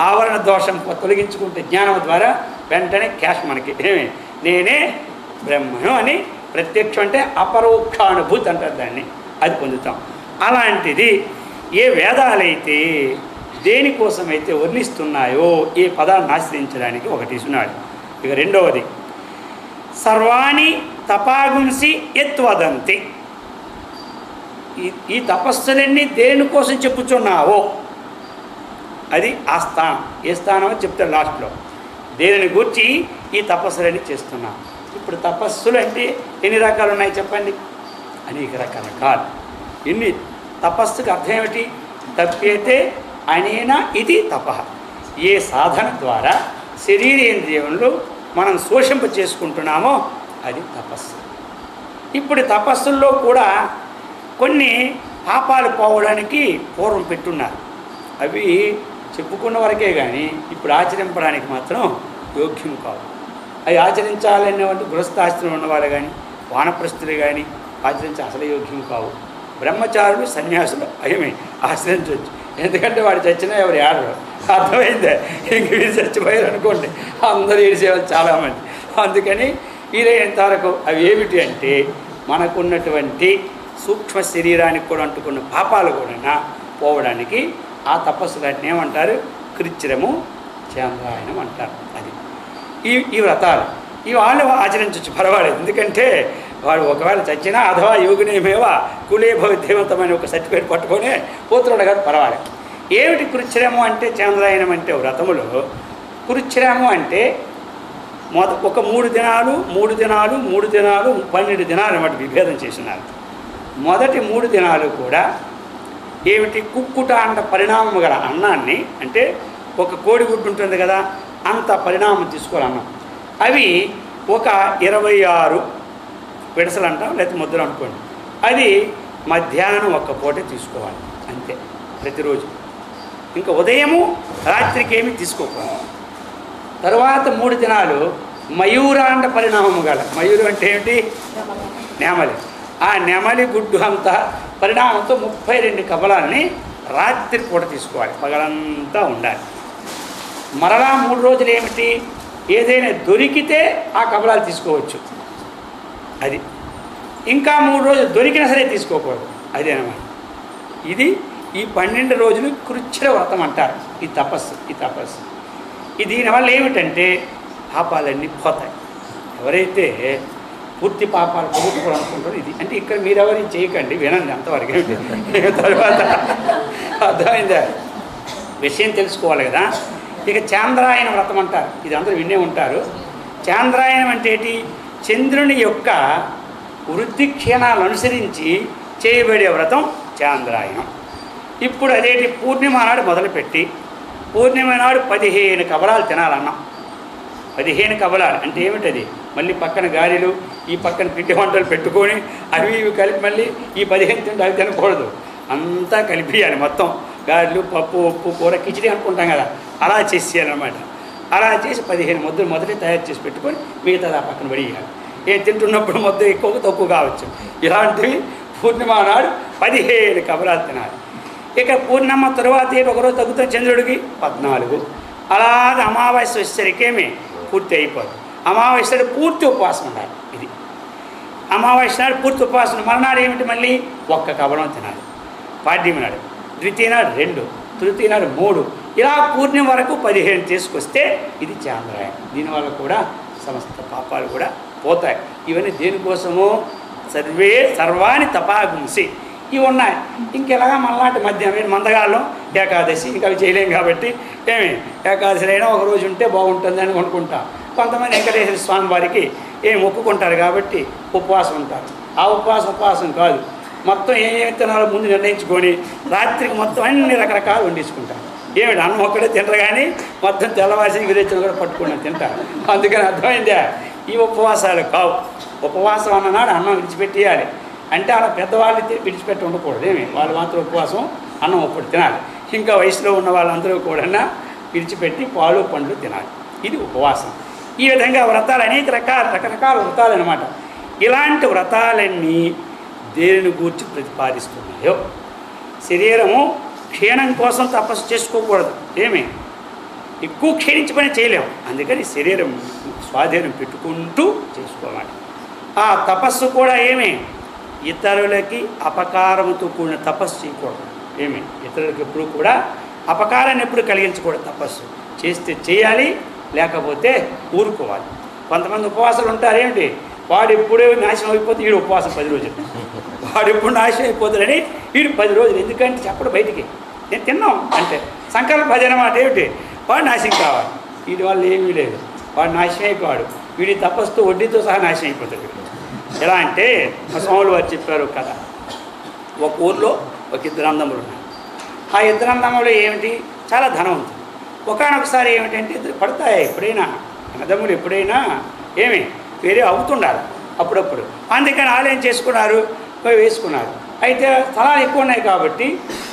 ఆవరణ దోషం తొలగించుకుంటే జ్ఞానం ద్వారా వెంటనే క్యాష్ మనకి. ఏమి? నేనే బ్రహ్మను అని ప్రత్యక్షం అంటే అపరోక్షానుభూతి అంటారు దాన్ని. అది పొందుతాం. అలాంటిది ఏ వేదాలైతే దేనికోసమైతే వర్ణిస్తున్నాయో ఏ పదాన్ని ఆశ్రయించడానికి ఒకటి ఇస్తున్నాడు. ఇక 2వది సర్వాణి తపాగుంసి యత్వదంతి. ఈ తపస్సులన్నీ దేనికోసం చెప్పుచున్నావో అది ఆ స్థానం. ఏ స్థానమో చెప్తాడు లాస్ట్లో. దేనిని గురించి ఈ తపస్సులన్నీ చేస్తున్నాం. ఇప్పుడు తపస్సులు అంటే ఎన్ని రకాలు ఉన్నాయి చెప్పండి? అనేక రకరకాలు. ఇన్ని తపస్సుకి అర్థం ఏమిటి? తప్పితే అనేనా ఇది తప. ఏ సాధన ద్వారా శరీరేంద్రియంలో మనం శోషింప చేసుకుంటున్నామో అది తపస్సు. ఇప్పుడు తపస్సుల్లో కూడా కొన్ని పాపాలు పోవడానికి పూర్వం పెట్టున్నారు. అవి చెప్పుకున్న వరకే కానీ ఇప్పుడు ఆచరింపడానికి మాత్రం యోగ్యం కావు. అవి ఆచరించాలనేటువంటి గృహస్థాశ్రమం ఉన్నవాళ్ళు కానీ వానప్రస్థులు కానీ ఆచరించి అసలు యోగ్యం కావు. బ్రహ్మచారులు సన్యాసులు ఏమి ఆశ్రయించవచ్చు. ఎందుకంటే వాడు చచ్చినా ఎవరు ఆడరు. అర్థమైందే? ఇంక వీరు చచ్చిపోయారు అనుకోండి అందరూ ఏడిసేవాళ్ళు చాలామంది. అందుకని వీలైనంతవరకు అవి ఏమిటి అంటే మనకున్నటువంటి సూక్ష్మ శరీరానికి కూడా అంటుకున్న పాపాలు కూడా పోవడానికి ఆ తపస్సు వాటిని ఏమంటారు? కృచ్ఛ్రము చాంద్రాయణం అంటారు. అది ఈ వ్రతాలు ఇవి వాళ్ళు ఆచరించవచ్చు, పర్వాలేదు. ఎందుకంటే వాడు ఒకవేళ చచ్చినా అథవా యోగినేమేవా కులే భవిదేవతమైన ఒక సర్టిఫికేట్ పట్టుకొని పోతున్నాడు కాదు, పర్వాలేదు. ఏమిటి కృచ్ఛ్రము అంటే? చాంద్రాయణం అంటే వ్రతములో కృచ్ఛ్రము అంటే ఒక 3 దినాలు 12 దినాలు అన్నమాట విభేదం చేసినారు. మొదటి 3 దినాలు కూడా ఏమిటి? కుక్కుట అంట పరిణామం గల అన్నాన్ని, అంటే ఒక కోడిగుడ్డు ఉంటుంది కదా, అంత పరిణామం తీసుకోవాలి అన్నం. అవి ఒక 26 విడసలు అంటాం, లేకపోతే ముద్దలు అనుకోండి. అది మధ్యాహ్నం ఒక్క పూట తీసుకోవాలి అంతే, ప్రతిరోజు. ఇంకా ఉదయము రాత్రికి ఏమి తీసుకోకూడదు. తర్వాత 3 దినాలు మయూరాండ పరిణామము గల, మయూరు అంటే ఏమిటి? నెమలి. ఆ నెమలి గుడ్డు అంత పరిణామంతో 32 కబలాల్ని రాత్రి పూట తీసుకోవాలి, పగలంతా ఉండాలి. మరలా 3 రోజులు ఏమిటి? ఏదైనా దొరికితే ఆ కబలాలు తీసుకోవచ్చు, అది. ఇంకా 3 రోజులు దొరికినా సరే తీసుకోకూడదు, అదేనమాట. ఇది ఈ 12 రోజులు కృచ్ఛ్ర వ్రతం అంటారు. ఈ తపస్సు దీనివల్ల ఏమిటంటే పాపాలన్నీ పోతాయి. ఎవరైతే పూర్తి పాపాలు పోగొట్టుకోవాలనుకుంటారో ఇది అంటే ఇక్కడ మీరెవరిని చేయకండి, వినండి అంతవరకు. ఏమిటి తర్వాత అర్థమైందా? విషయం తెలుసుకోవాలి కదా. ఇక చాంద్రాయణ వ్రతం అంటారు, ఇది అందరూ వినే ఉంటారు. చాంద్రాయణం అంటే ఏంటి? చంద్రుని యొక్క వృద్ధి క్షీణాలు అనుసరించి చేయబడే వ్రతం చాంద్రాయణం. ఇప్పుడు అదేంటి? పూర్ణిమ నాడు మొదలుపెట్టి పూర్ణిమ నాడు 15 కబలాలు తినాలన్నాం. 15 కబలాలు అంటే ఏమిటది? మళ్ళీ పక్కన గారెలు, ఈ పక్కన పిండి వంటలు పెట్టుకొని అవి ఇవి కలిపి మళ్ళీ ఈ 15 తింటే అవి తినకూడదు, అంతా కలిపియాలి మొత్తం. గారెలు, పప్పు, ఉప్పు, కూర, కిచిడి అనుకుంటాం కదా, అలా చేసేయాలన్నమాట. అలా చేసి 15 ముద్దలు మొదటి తయారు చేసి పెట్టుకొని మిగతాది ఆ పక్కన పడియాలి. తింటున్నప్పుడు ముద్ద ఎక్కువ తక్కువ కావచ్చు. ఇలాంటివి పూర్ణిమ నాడు 15 కబలాలు తినాలి. ఇక పూర్ణిమ తర్వాత ఒకరోజు తగ్గుతుంది చంద్రుడికి 14. అలాగే అమావాస్య వచ్చేసరికేమి పూర్తి అయిపోదు. అమావాస్య నాడు పూర్తి ఉపవాసం ఉండాలి. ఇది అమావాస్య నాడు పూర్తి ఉపవాసం. మరునాడు ఏమిటి? మళ్ళీ 1 కబలం తినాలి. పాడ్యమి నాడు, ద్వితీయ నాడు 2, తృతీయ నాడు 3, ఇలా పూర్ణిమ వరకు 15 తీసుకొస్తే ఇది చాంద్రాయణం. దీనివల్ల కూడా సమస్త పాపాలు కూడా పోతాయి. ఇవన్నీ దేనికోసమో? సర్వాణి తపాగుంసి ఇవి ఉన్నాయి. ఇంకెలాగా మళ్ళాంటి మధ్యాహ్నం మందగాళ్ళం ఏకాదశి ఇంకా అవి చేయలేం కాబట్టి ఏకాదశి అయినా ఒక రోజు ఉంటే బాగుంటుంది అని అనుకుంటాం. కొంతమంది వెంకటేశ్వర స్వామి వారికి మొక్కుకుంటారు కాబట్టి ఉపవాసం ఉంటారు. ఆ ఉపవాసం కాదు, మొత్తం ఏమేమి తినాలో ముందు నిర్ణయించుకొని రాత్రికి మొత్తం అన్ని రకరకాలు వండించుకుంటారు. అన్నం ఒక్కడే తింటారు కానీ మొత్తం తెల్లవారి విరేచన కూడా పట్టుకుని తింటారు. అందుకని అర్థమైందా? ఈ ఉపవాసాలు కావు. ఉపవాసం అన్ననాడు అన్నం విడిచిపెట్టేయాలి. అంటే అలా పెద్దవాళ్ళు విడిచిపెట్టి ఉండకూడదు. వాళ్ళు మాత్రం ఉపవాసం అన్నం ఒప్పుడు తినాలి. ఇంకా వయసులో ఉన్న వాళ్ళందరూ కూడా విడిచిపెట్టి పాలు పండ్లు తినాలి. ఇది ఉపవాసం. ఈ విధంగా వ్రతాలు అనేక రకరకాల వ్రతాలు అన్నమాట. ఇలాంటి వ్రతాలన్నీ దేనిని గూర్చి ప్రతిపాదిస్తున్నాయో, శరీరము క్షీణం కోసం తపస్సు చేసుకోకూడదు. ఎక్కువ క్షీణించి పని చేయలేము. అందుకని శరీరం స్వాధీనం పెట్టుకుంటూ చేసుకోవాలి. ఆ తపస్సు కూడా ఇతరులకి అపకారంతో కూడిన తపస్సు చేయకూడదు. ఇతరులకి ఎప్పుడు కూడా అపకారాన్ని ఎప్పుడు కలిగించకూడదు. తపస్సు చేస్తే చేయాలి, లేకపోతే ఊరుకోవాలి. కొంతమంది ఉపవాసాలు ఉంటారు. వాడు ఎప్పుడే నాశనం అయిపోతే వీడు ఉపవాసం 10 రోజులు, వాడు ఎప్పుడు నాశనం అయిపోతాడని వీడు 10 రోజులు. ఎందుకంటే చెప్పడు బయటికి, నేను తిన్నాం అంటే సంకల్ప భజన మాట వాడు నాశనం కావాలి. వీడి వల్ల ఏమీ లేదు, వాడు నాశనం అయిపోవాడు. వీడి తపస్సుతో వడ్డీతో సహా నాశనం అయిపోతాడు. ఎలా అంటే మా స్వాములు వారు చెప్పారు కదా, ఒక ఊర్లో ఒక 2 అన్నదమ్ములు ఉన్నారు. ఆ 2 అన్నదమ్ములు చాలా ధనవంతులు. ఒకనొకసారి ఏమిటంటే పడతాయి ఎప్పుడైనా అన్నదమ్ములు, ఎప్పుడైనా వేరే అవుతుండాలి అప్పుడప్పుడు. అందుకని ఆలయం చేసుకున్నారు, వేసుకున్నారు. అయితే స్థలాలు ఎక్కువ ఉన్నాయి కాబట్టి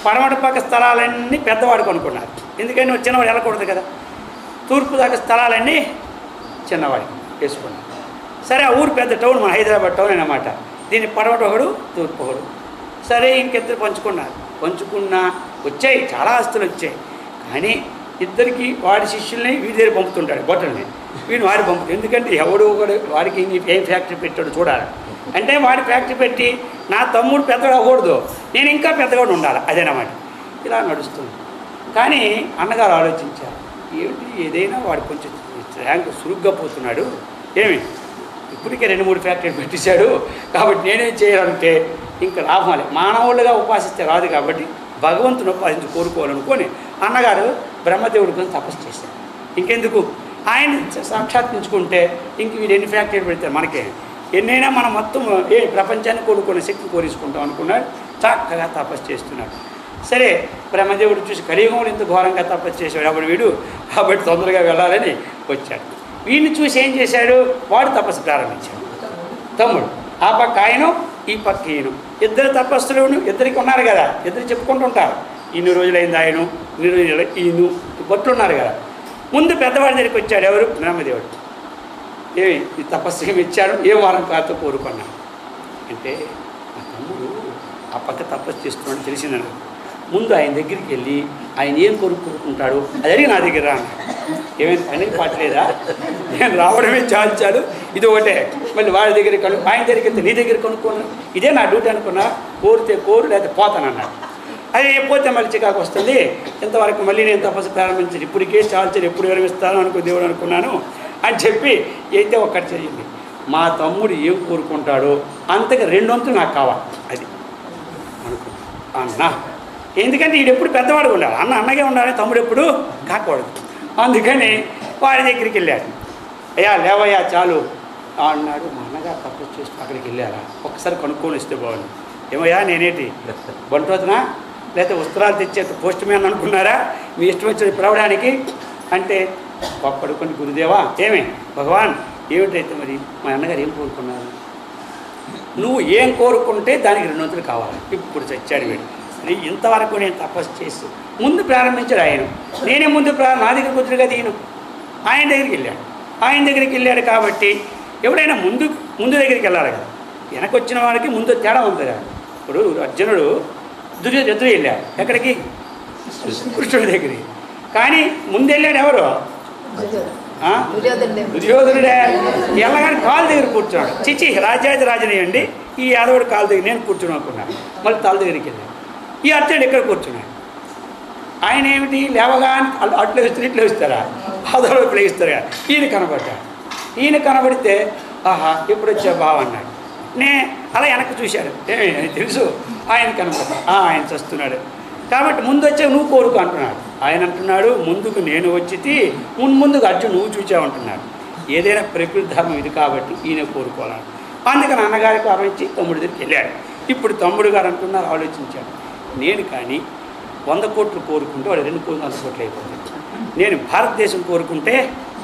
పడమటి పక్క స్థలాలన్నీ పెద్దవాడు కొనుక్కున్నారు. ఎందుకని చిన్నవాడు వెళ్ళకూడదు కదా. తూర్పు దాకా స్థలాలన్నీ చిన్నవాడికి వేసుకున్నారు. సరే, ఆ ఊరు పెద్ద టౌన్, మన హైదరాబాద్ టౌన్ అన్నమాట. దీన్ని పడమటి ఒకడు, తూర్పు ఒకడు. సరే, ఇంకిద్దరు పంచుకున్నా వచ్చాయి, చాలా ఆస్తులు వచ్చాయి. కానీ ఇద్దరికి వాడి శిష్యుల్ని వీడి దగ్గర పంపుతుంటాడు, బొట్టల్ని వీడిని వాడి పంపుతాడు. ఎందుకంటే ఎవడు ఒకడు వాడికి ఏం ఫ్యాక్టరీ పెట్టాడు చూడాలి. అంటే వాడి ఫ్యాక్టరీ పెట్టి నా తమ్ముడు పెద్దగా అవ్వకూడదు, నేను ఇంకా పెద్దగా ఉండాలి, అదేనమాట. ఇలా నడుస్తుంది. కానీ అన్నగారు ఆలోచించారు, ఏమిటి ఏదైనా వాడు కొంచెం ర్యాంక్ సురుగ్గా పోతున్నాడు, ఏమి ఇప్పటికే 2-3 ఫ్యాక్టరీలు పెట్టేశాడు, కాబట్టి నేనేం చేయాలంటే ఇంకా లాభాలే, మానవులుగా ఉపాసిస్తే రాదు, కాబట్టి భగవంతుని ఉపాసించి కోరుకోవాలనుకొని అన్నగారు బ్రహ్మదేవుడి గురించి తపస్సు చేశారు. ఇంకెందుకు ఆయన సాక్షాత్కరించుకుంటే ఇంక వీడు ఎన్ని ఫ్యాక్టరీలు పెడతారు, మనకే ఎన్నైనా మనం మొత్తం ప్రపంచాన్ని కోరుకునే శక్తి కోరించుకుంటాం అనుకున్నాడు. చక్కగా తపస్సు చేస్తున్నాడు. సరే, బ్రహ్మదేవుడు చూసి కలియుగంలో ఇంత ఘోరంగా తపస్సు చేశాడు అప్పుడు వీడు, కాబట్టి తొందరగా వెళ్ళాలని వచ్చాడు. వీడిని చూసి ఏం చేశాడు, వాడు తపస్సు ప్రారంభించాడు. తమ్ముడు ఆ పక్క ఆయన, ఈ పక్క ఈయన, ఇద్దరు తపస్సులు ఇద్దరికి ఉన్నారు కదా, ఇద్దరు చెప్పుకుంటూ ఉంటారు, ఇన్ని రోజులైంది ఆయన, ఇన్ని రోజులు ఈయన, బొట్లు ఉన్నారు కదా. ముందు పెద్దవాడి దగ్గరికి వచ్చాడు, ఎవరు, బ్రహ్మదేవుడు. ఈ తపస్సు ఏమి ఇచ్చాడు, ఏ వారం కాతో కోరుకున్నాడు అంటే, ఆ తమ్ముడు ఆ పక్క తపస్సు చేస్తున్నాడు తెలిసిందన్న. ముందు ఆయన దగ్గరికి వెళ్ళి ఆయన ఏం కోరుకుంటాడు అది అడిగి నా దగ్గర రా. ఏమైనా పనికి పట్టలేదా, నేను రావడమే చాలు, ఇది ఒకటే, మళ్ళీ వాడి దగ్గర ఆయన దగ్గరికి వెళ్తే నీ దగ్గర కొనుక్కున్నాను, ఇదే నా డ్యూటీ అనుకున్నా, కోరితే కోరు లేకపోతే పోతానన్నాడు. అది పోతే మళ్ళీ చికాకు వస్తుంది, ఇంతవరకు మళ్ళీ నేను తపస్సు ప్రారంభించాను, ఇప్పటికే చాలు, ఎప్పుడు విరమిస్తాను అనుకో దేవుడు అనుకున్నాను అని చెప్పి అయితే ఒక్కటి చేయండి, మా తమ్ముడు ఏం కోరుకుంటాడో అంతగా 2 వంతులు నాకు కావాలి అది అనుకో అన్నా. ఎందుకంటే వీడు ఎప్పుడు పెద్దవాడు ఉండాలి, అన్నగే ఉండాలి, తమ్ముడు ఎప్పుడు కాకూడదు. అందుకని వాడి దగ్గరికి వెళ్ళాడు. అయ్యా లేవయ్యా చాలు అన్నాడు. మా అన్నగారు తపస్సు చేస్తూ అక్కడికి వెళ్ళారా, ఒక్కసారి కనుక్కొని వస్తే బాగుంది. ఏమయ్యా నేనేటి బంటోతునా లేకపోతే ఉత్తరాలు తెచ్చే పోస్ట్ మ్యాన్ అనుకున్నారా, మీ ఇష్టం వచ్చిన పిలవడానికి అంటే, పడుకొని గురుదేవా ఏమే భగవాన్ ఏమిటైతే మరి మా అన్నగారు ఏం కోరుకున్నారు, నువ్వు ఏం కోరుకుంటే దానికి 2 వంతులు కావాలి. ఇప్పుడు చచ్చాడు వీడు. ఇంతవరకు నేను తపస్సు చేసి ముందు ప్రారంభించాడు ఆయన, నేనే ముందు నా దగ్గర కుదురు కదా ఈయన, ఆయన దగ్గరికి వెళ్ళాడు. ఆయన దగ్గరికి వెళ్ళాడు కాబట్టి ఎవడైనా ముందు దగ్గరికి వెళ్ళాలి కదా, వెనకొచ్చిన వాడికి ముందు తేడా ఉంది కదా. ఇప్పుడు అర్జునుడు ఎదురు వెళ్ళాడు ఎక్కడికి, కృష్ణుడి దగ్గరికి. కానీ ముందు వెళ్ళాడు ఎవరు, దుర్యోధనుడే. వెళ్ళగానే కాలు దగ్గర కూర్చున్నాడు. చిచి రాజాది రాజనేయండి, ఈ యాదవుడు కాలు దగ్గర నేను కూర్చుని అనుకున్నాను. మళ్ళీ తల దగ్గరికి వెళ్ళాడు. ఈ అర్జునుడు ఎక్కడ కూర్చున్నాడు. ఆయన ఏమిటి లేవగానే అట్లు వేస్తారు ఇట్లు వేస్తారా, అదోడు ఇప్పుడు వేస్తారు కదా. ఈయన కనబడ్డాడు. ఈయన కనబడితే ఆహా ఎప్పుడు వచ్చా బావ అన్నాడు. అలా వెనక్కి చూశాడు, ఏమి తెలుసు ఆయన కనబడ్డా, ఆయన చస్తున్నాడు కాబట్టి ముందు వచ్చే నువ్వు కోరుకు అంటున్నాడు. ఆయన అంటున్నాడు ముందుకు నేను వచ్చి ముందుకు అర్జున్ నువ్వు చూచావు అంటున్నాడు. ఏదైనా ప్రకృతి ధర్మం ఇది కాబట్టి ఈయన కోరుకోవాలని. అందుకని అన్నగారికి ఆలోచించి తమ్ముడి దగ్గరికి వెళ్ళాడు. ఇప్పుడు తమ్ముడు గారు అంటున్నారు, ఆలోచించాడు, నేను కానీ 100 కోట్లు కోరుకుంటే వాడు 2 కోట్లు 100 కోట్లు అయిపోతుంది. నేను భారతదేశం కోరుకుంటే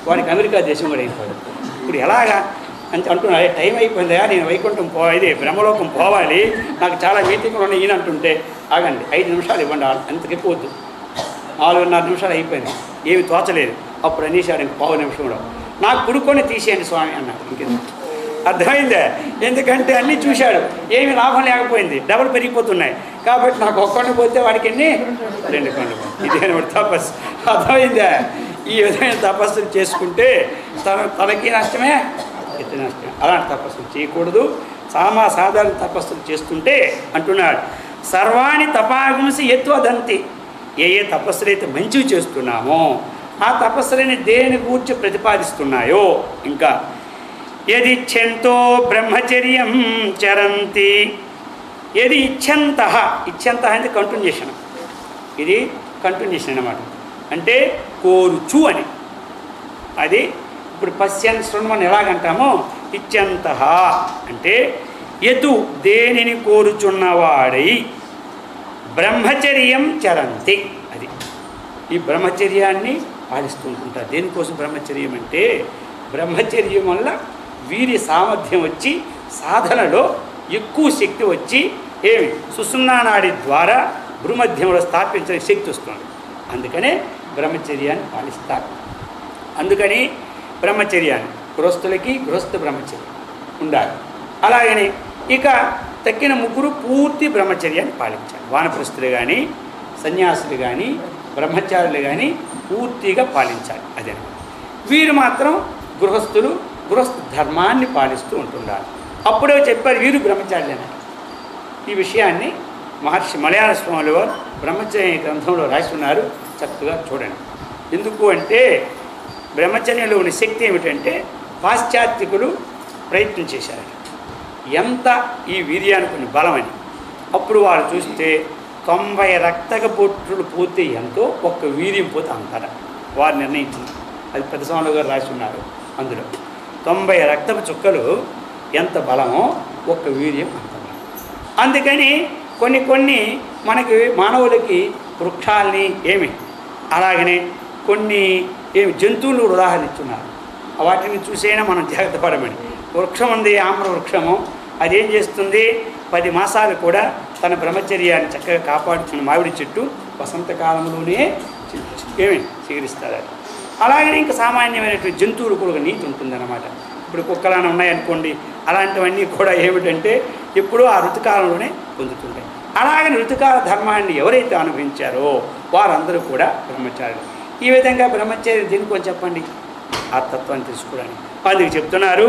వాడికి అమెరికా దేశం కూడా అయిపోతుంది. ఇప్పుడు ఎలాగా అని అంటున్నాడు. టైం అయిపోయిందా, నేను వైకుంఠం ఇది బ్రహ్మలోకం పోవాలి, నాకు చాలా మీటింగ్లు ఉన్నాయి ఈయన అంటుంటే, ఆగండి 5 నిమిషాలు ఇవ్వండి, అంతకెక్కువద్దు. 4:30 నిమిషాలు అయిపోయింది, ఏమి తోచలేదు. అప్పుడు అనేసాడు ఇంక 1/2 నిమిషం కూడా, నాకు పుడుకొని తీసేయండి స్వామి అన్నాడు. ఇంకెందుకు అర్థమైందే, ఎందుకంటే అన్నీ చూశాడు, ఏమి లాభం లేకపోయింది, డబుల్ పెరిగిపోతున్నాయి కాబట్టి నాకు ఒక్కడిని పోతే వాడికి ఎన్ని 2 కొండలు. ఇదేనా తపస్సు, అర్థమైందే. ఈ విధమైన తపస్సులు చేసుకుంటే తనకి నష్టమే ఎత్తి నష్టమే. అలాంటి తపస్సులు చేయకూడదు. సాధారణ తపస్సులు చేస్తుంటే అంటున్నాడు, సర్వాణి తపాగుంసి ఎత్వదంతి. ఏ తపస్సులైతే మంచివి చేస్తున్నామో ఆ తపస్సులని దేని గూర్చి ప్రతిపాదిస్తున్నాయో, ఇంకా యది ఇచ్ఛంతో బ్రహ్మచర్యం చరంతి, యది ఇచ్ఛంత అంటే కంటిన్యూషన్, ఇది కంటిన్యూషన్ అన్నమాట. అంటే కోరుచు అని, అది ఇప్పుడు పశ్యన్ శృణ్వని ఎలాగంటామో ఇచ్ఛంత అంటే యతు దేనిని కోరుచున్నవాడై బ్రహ్మచర్యం చరంతి, అది ఈ బ్రహ్మచర్యాన్ని పాలిస్తుంటుంటారు. దేనికోసం బ్రహ్మచర్యం అంటే, బ్రహ్మచర్యం వల్ల వీరి సామర్థ్యం వచ్చి సాధనలో ఎక్కువ శక్తి వచ్చి ఏమి సుషుమ్నానాడి ద్వారా భూమధ్యంలో స్థాపించే శక్తి వస్తుంది. అందుకనే బ్రహ్మచర్యాన్ని పాలిస్తారు. అందుకని బ్రహ్మచర్యాన్ని గృహస్థులకి గృహస్థ బ్రహ్మచర్యం ఉండాలి. అలాగని ఇక తక్కిన 3 పూర్తి బ్రహ్మచర్యాన్ని పాలించాలి. వానప్రస్థులు కానీ సన్యాసులు కానీ బ్రహ్మచారులు కానీ పూర్తిగా పాలించాలి. అదే వీరు మాత్రం గృహస్థులు గృహస్థ ధర్మాన్ని పాలిస్తూ ఉంటుండాలి. అప్పుడే చెప్పారు వీరు బ్రహ్మచారులేన. ఈ విషయాన్ని మహర్షి మలయాళ స్వాముల వారు బ్రహ్మచర్య గ్రంథంలో రాసి ఉన్నారు. చక్కగా చూడండి. ఎందుకు అంటే బ్రహ్మచర్యంలో ఉన్న శక్తి ఏమిటంటే పాశ్చాత్యకులు ప్రయత్నం చేశారు ఎంత ఈ వీర్యానికి బలమని. అప్పుడు వాళ్ళు చూస్తే 90 రక్తక బొట్టులు పోతే ఎంతో, ఒక్క వీర్యం పోతే అంతటా వారు నిర్ణయించింది. అది పెద్ద స్వాములు గారు రాసి ఉన్నారు. అందులో 90 రక్తపు చుక్కలు ఎంత బలమో ఒక్క వీర్యం అంత బలం. అందుకని కొన్ని మనకి మానవులకి వృక్షాలని అలాగనే కొన్ని జంతువులు ఉదాహరణ ఇస్తున్నారు. వాటిని చూసైనా మనం జాగ్రత్త పడమని. వృక్షం ఉంది, ఆమ్ర వృక్షము, అదేం చేస్తుంది 10 మాసాలు కూడా తన బ్రహ్మచర్యాన్ని చక్కగా కాపాడుతున్న మామిడి చెట్టు వసంతకాలంలోనే చిగురిస్తారు. అలాగనే ఇంకా సామాన్యమైనటువంటి జంతువులు కూడా ఒక నీతి ఉంటుందన్నమాట. ఇప్పుడు కుక్కలను ఉన్నాయనుకోండి, అలాంటివన్నీ కూడా ఏమిటంటే ఎప్పుడూ ఆ ఋతుకాలంలోనే పొందుతుంటాయి. అలాగని ఋతుకాల ధర్మాన్ని ఎవరైతే అనుభవించారో వారందరూ కూడా బ్రహ్మచారులు. ఈ విధంగా బ్రహ్మచర్యం దీనికొని చెప్పండి, ఆ తత్వాన్ని తెలుసుకోవడానికి. అందుకు చెప్తున్నారు,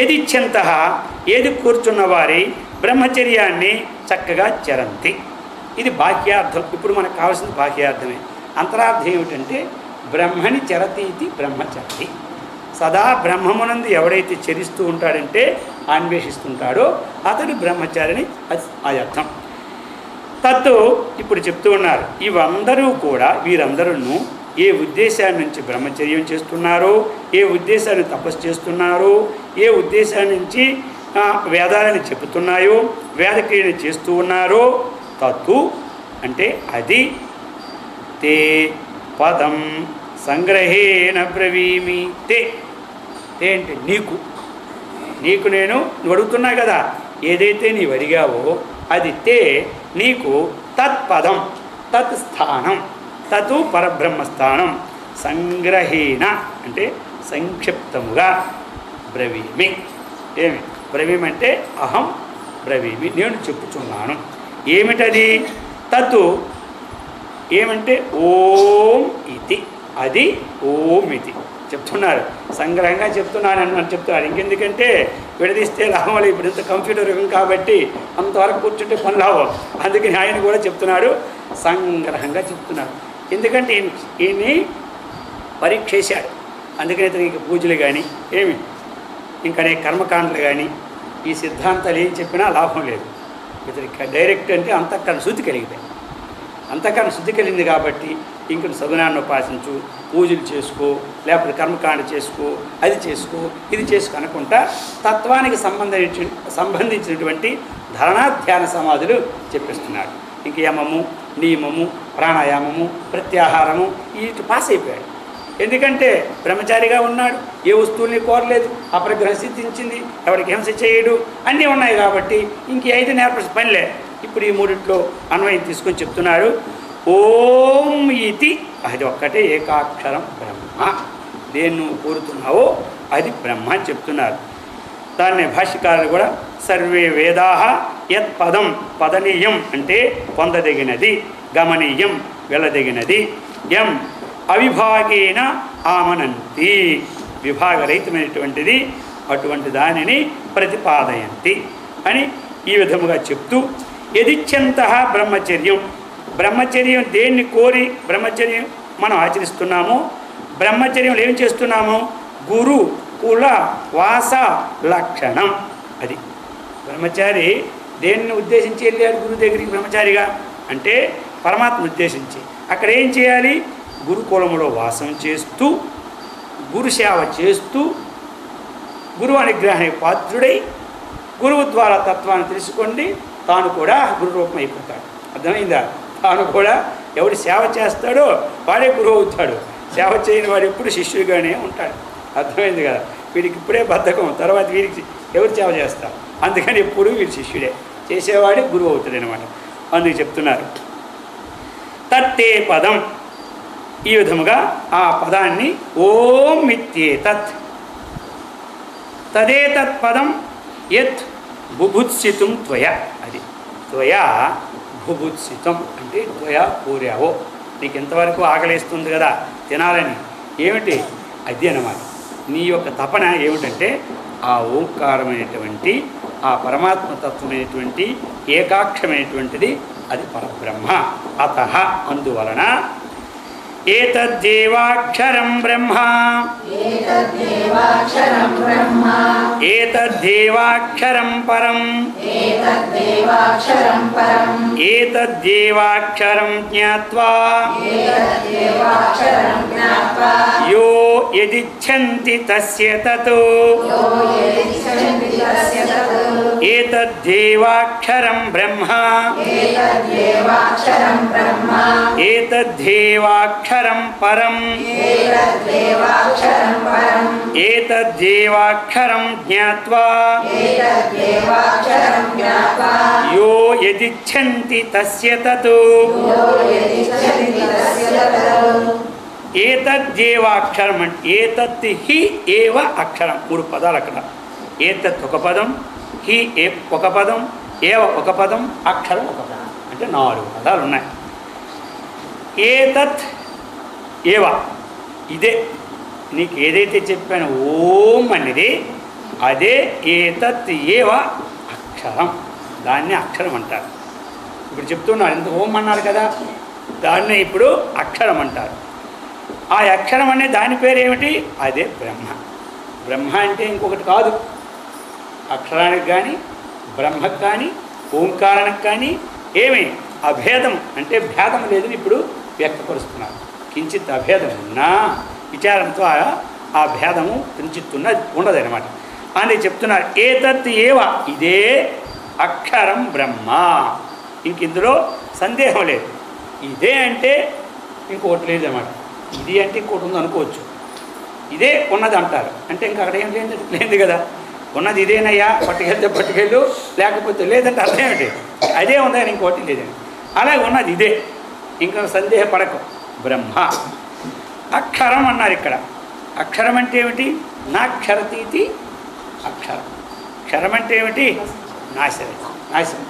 ఏదిచ్యంత ఏది కూర్చున్న వారి బ్రహ్మచర్యాన్ని చక్కగా చరంతి. ఇది బాహ్యార్థం. ఇప్పుడు మనకు కావాల్సింది బాహ్యార్థమే. అంతరార్థం ఏమిటంటే బ్రహ్మని చరతీతి బ్రహ్మచరి. సదా బ్రహ్మమునందు ఎవడైతే చరిస్తూ ఉంటాడంటే అన్వేషిస్తుంటాడో అతడు బ్రహ్మచారిని, అది అర్థం. తత్తు ఇప్పుడు చెప్తూ ఉన్నారు. ఇవందరూ కూడా వీరందరూ ఏ ఉద్దేశాన్ని నుంచి బ్రహ్మచర్యం చేస్తున్నారో, ఏ ఉద్దేశాన్ని తపస్సు చేస్తున్నారో, ఏ ఉద్దేశాన్ని నుంచి వేదాలను చెబుతున్నాయో, వేదక్రియను చేస్తూ ఉన్నారో, తత్తు అంటే అది తే పదం సంగ్రహేణ బ్రవీమి. తే అంటే నీకు నేను అడుగుతున్నా కదా, ఏదైతే నీవు అడిగావో అది తే నీకు తత్పదం, తత్ స్థానం, తతు పరబ్రహ్మస్థానం సంగ్రహేణ అంటే సంక్షిప్తముగా బ్రవీమి. బ్రవీమి అంటే అహం బ్రవీమి, నేను చెప్పుచున్నాను. ఏమిటది? తతు ఏమంటే ఓం ఇది, అది ఓం ఇది చెప్తున్నారు. సంగ్రహంగా చెప్తున్నాను అని చెప్తున్నారు. ఇంకెందుకంటే విడదీస్తే లాభాలు. ఇప్పుడు ఇంత కంప్యూటర్ యుగం కాబట్టి అంతవరకు కూర్చుంటే పని లాభం. అందుకని ఆయన కూడా చెప్తున్నాడు, సంగ్రహంగా చెప్తున్నాడు. ఎందుకంటే ఈయన్ని పరీక్ష చేశాడు. అందుకని ఇతను ఇంక పూజలు కానీ ఇంకనే కర్మకాండలు కానీ ఈ సిద్ధాంతాలు ఏం చెప్పినా లాభం లేదు. ఇతనికి డైరెక్ట్ అంటే అంతఃకరణ శుద్ధి కలిగితే, అంతఃకరణ శుద్ధి కలిగింది కాబట్టి ఇంక సగుణాన్ని ఉపాసించు, పూజలు చేసుకో, లేకపోతే కర్మకాండ చేసుకో, అది చేసుకో, ఇది చేసుకో అనుకుంటా తత్వానికి సంబంధించినటువంటి ధారణాధ్యాన సమాధులు చెప్పిస్తున్నాడు. ఇంక యమము, నియమము, ప్రాణాయామము, ప్రత్యాహారము వీటి పాస్ అయిపోయాడు. ఎందుకంటే బ్రహ్మచారిగా ఉన్నాడు, ఏ వస్తువుల్ని కోరలేదు, అపరిగ్రహం సిద్ధించింది, ఎవరికి హింస చేయడు, అన్నీ ఉన్నాయి కాబట్టి ఇంక 5 నేర్ప పనిలే. ఇప్పుడు ఈ మూడిట్లో అన్వయం తీసుకొని చెప్తున్నారు. ఓం ఇతి, అది ఒక్కటే ఏకాక్షరం బ్రహ్మ. దేన్ని నువ్వు కోరుతున్నావో అది బ్రహ్మ అని చెప్తున్నారు. దాన్ని భాష్యకారులు కూడా సర్వే వేదాః యత్ పదం, పదనీయం అంటే పొందదగినది, గమనీయం వెళ్ళదగినది, యం అవిభాగేన ఆమనంతి విభాగరహితమైనటువంటిది, అటువంటి దానిని ప్రతిపాదయంతి అని ఈ విధముగా చెప్తూ, యదిచ్యంత బ్రహ్మచర్యం, బ్రహ్మచర్యం దేన్ని కోరి బ్రహ్మచర్యం మనం ఆచరిస్తున్నామో, బ్రహ్మచర్యంలో ఏం చేస్తున్నామో గురు కుల వాస లక్షణం. అది బ్రహ్మచారి దేన్ని ఉద్దేశించి వెళ్ళాడు గురువు దగ్గరికి బ్రహ్మచారిగా అంటే పరమాత్మ ఉద్దేశించి. అక్కడ ఏం చేయాలి? గురుకులములో వాసం చేస్తూ, గురు సేవ చేస్తూ, గురువు అనుగ్రహానికి పాత్రుడై, గురువు ద్వారా తత్వాన్ని తెలుసుకోండి, తాను కూడా గురు రూపం అయిపోతాడు. అర్థమైందా? తాను కూడా ఎవడు సేవ చేస్తాడో వాడే గురువు అవుతాడు. సేవ చేయని వాడు ఎప్పుడు శిష్యుడిగానే ఉంటాడు. అర్థమైంది కదా? వీడికి ఇప్పుడే బద్ధకం, తర్వాత వీడికి ఎవరు సేవ చేస్తారు. అందుకని ఎప్పుడు వీడు శిష్యుడే, చేసేవాడే గురువు అవుతాడు అనమాట. అందుకు చెప్తున్నారు తత్తే పదం. ఈ విధముగా ఆ పదాన్ని ఓం ఇత్యేతత్, తదేతత్ పదం యత్ బుభుత్సితం త్వయ. అది త్వయా బుభుత్సితం అంటే త్వయా కోరావో, నీకు ఎంతవరకు ఆకలిస్తుంది కదా తినాలని, ఏమిటి అది అన్నమాట. నీ యొక్క తపన ఏమిటంటే ఆ ఓంకారమైనటువంటి ఆ పరమాత్మతత్వమైనటువంటి ఏకాక్షమైనటువంటిది అది పరబ్రహ్మ. అతః అందువలన ఏతద్దేవాక్షరం బ్రహ్మ ఏతద్దేవాక్షరం పరం ఏతద్దేవాక్షరం జ్ఞాత్వా యో యదిచ్ఛంతి తస్య తతో ఏతద్దేవాక్షరం బ్రహ్మ ఏతద్దేవాక్షరం పరం ఏతద్దేవాక్షరం జ్ఞాత్వా యో యదిచ్ఛంతి తస్య తతో ఏతద్దేవాక్షరం అంటే ఏతత్ హి ఏవ అక్షరం. 3 పదాలు అక్కడ. ఏతత్ ఒక పదం, హి ఒక పదం, ఏవ ఒక పదం, అక్షరం ఒక పదం, అంటే 4 పదాలు ఉన్నాయి. ఏతత్ ఏవ ఇదే నీకు ఏదైతే చెప్పాను ఓం అనేది అదే ఏతత్ ఏవ అక్షరం. దాన్నే అక్షరం అంటారు. ఇప్పుడు చెప్తున్నారు ఇంత ఓం అన్నారు కదా, దాన్నే ఇప్పుడు అక్షరం అంటారు. ఆ అక్షరం అనే దాని పేరు ఏమిటి? అదే బ్రహ్మ. బ్రహ్మ అంటే ఇంకొకటి కాదు. అక్షరానికి కానీ బ్రహ్మకు కానీ ఓంకారానికి కానీ ఏమి అభేదం అంటే భేదం లేదని ఇప్పుడు వ్యక్తపరుస్తున్నారు. కించిత్ అభేదం ఉన్నా విచారంతో ఆ భేదము కించిత్ ఉండదన్నమాట. అని చెప్తున్నారు ఏతత్ ఏవ ఇదే అక్షరం బ్రహ్మ. ఇంక ఇందులో సందేహం లేదు. ఇదే అంటే ఇంకొకటి లేదన్నమాట. ఇది అంటే ఇంకోటి ఉంది అనుకోవచ్చు. ఇదే ఉన్నది అంటారు అంటే ఇంకా అక్కడ ఏం లేదు కదా. ఉన్నది ఇదేనయ్యా, పట్టుకెళ్తే పట్టుకెళ్ళు, లేకపోతే లేదంటే అర్థం ఏమిటి? అదే ఉందని ఇంకోటి లేదని. అలాగే ఉన్నది ఇదే, ఇంకా సందేహపడకు. బ్రహ్మ అక్షరం అన్నారు ఇక్కడ. అక్షరం అంటే ఏమిటి? నాక్షరతీతి అక్షరం. క్షరం అంటే ఏమిటి? నాశనం. నాశనం.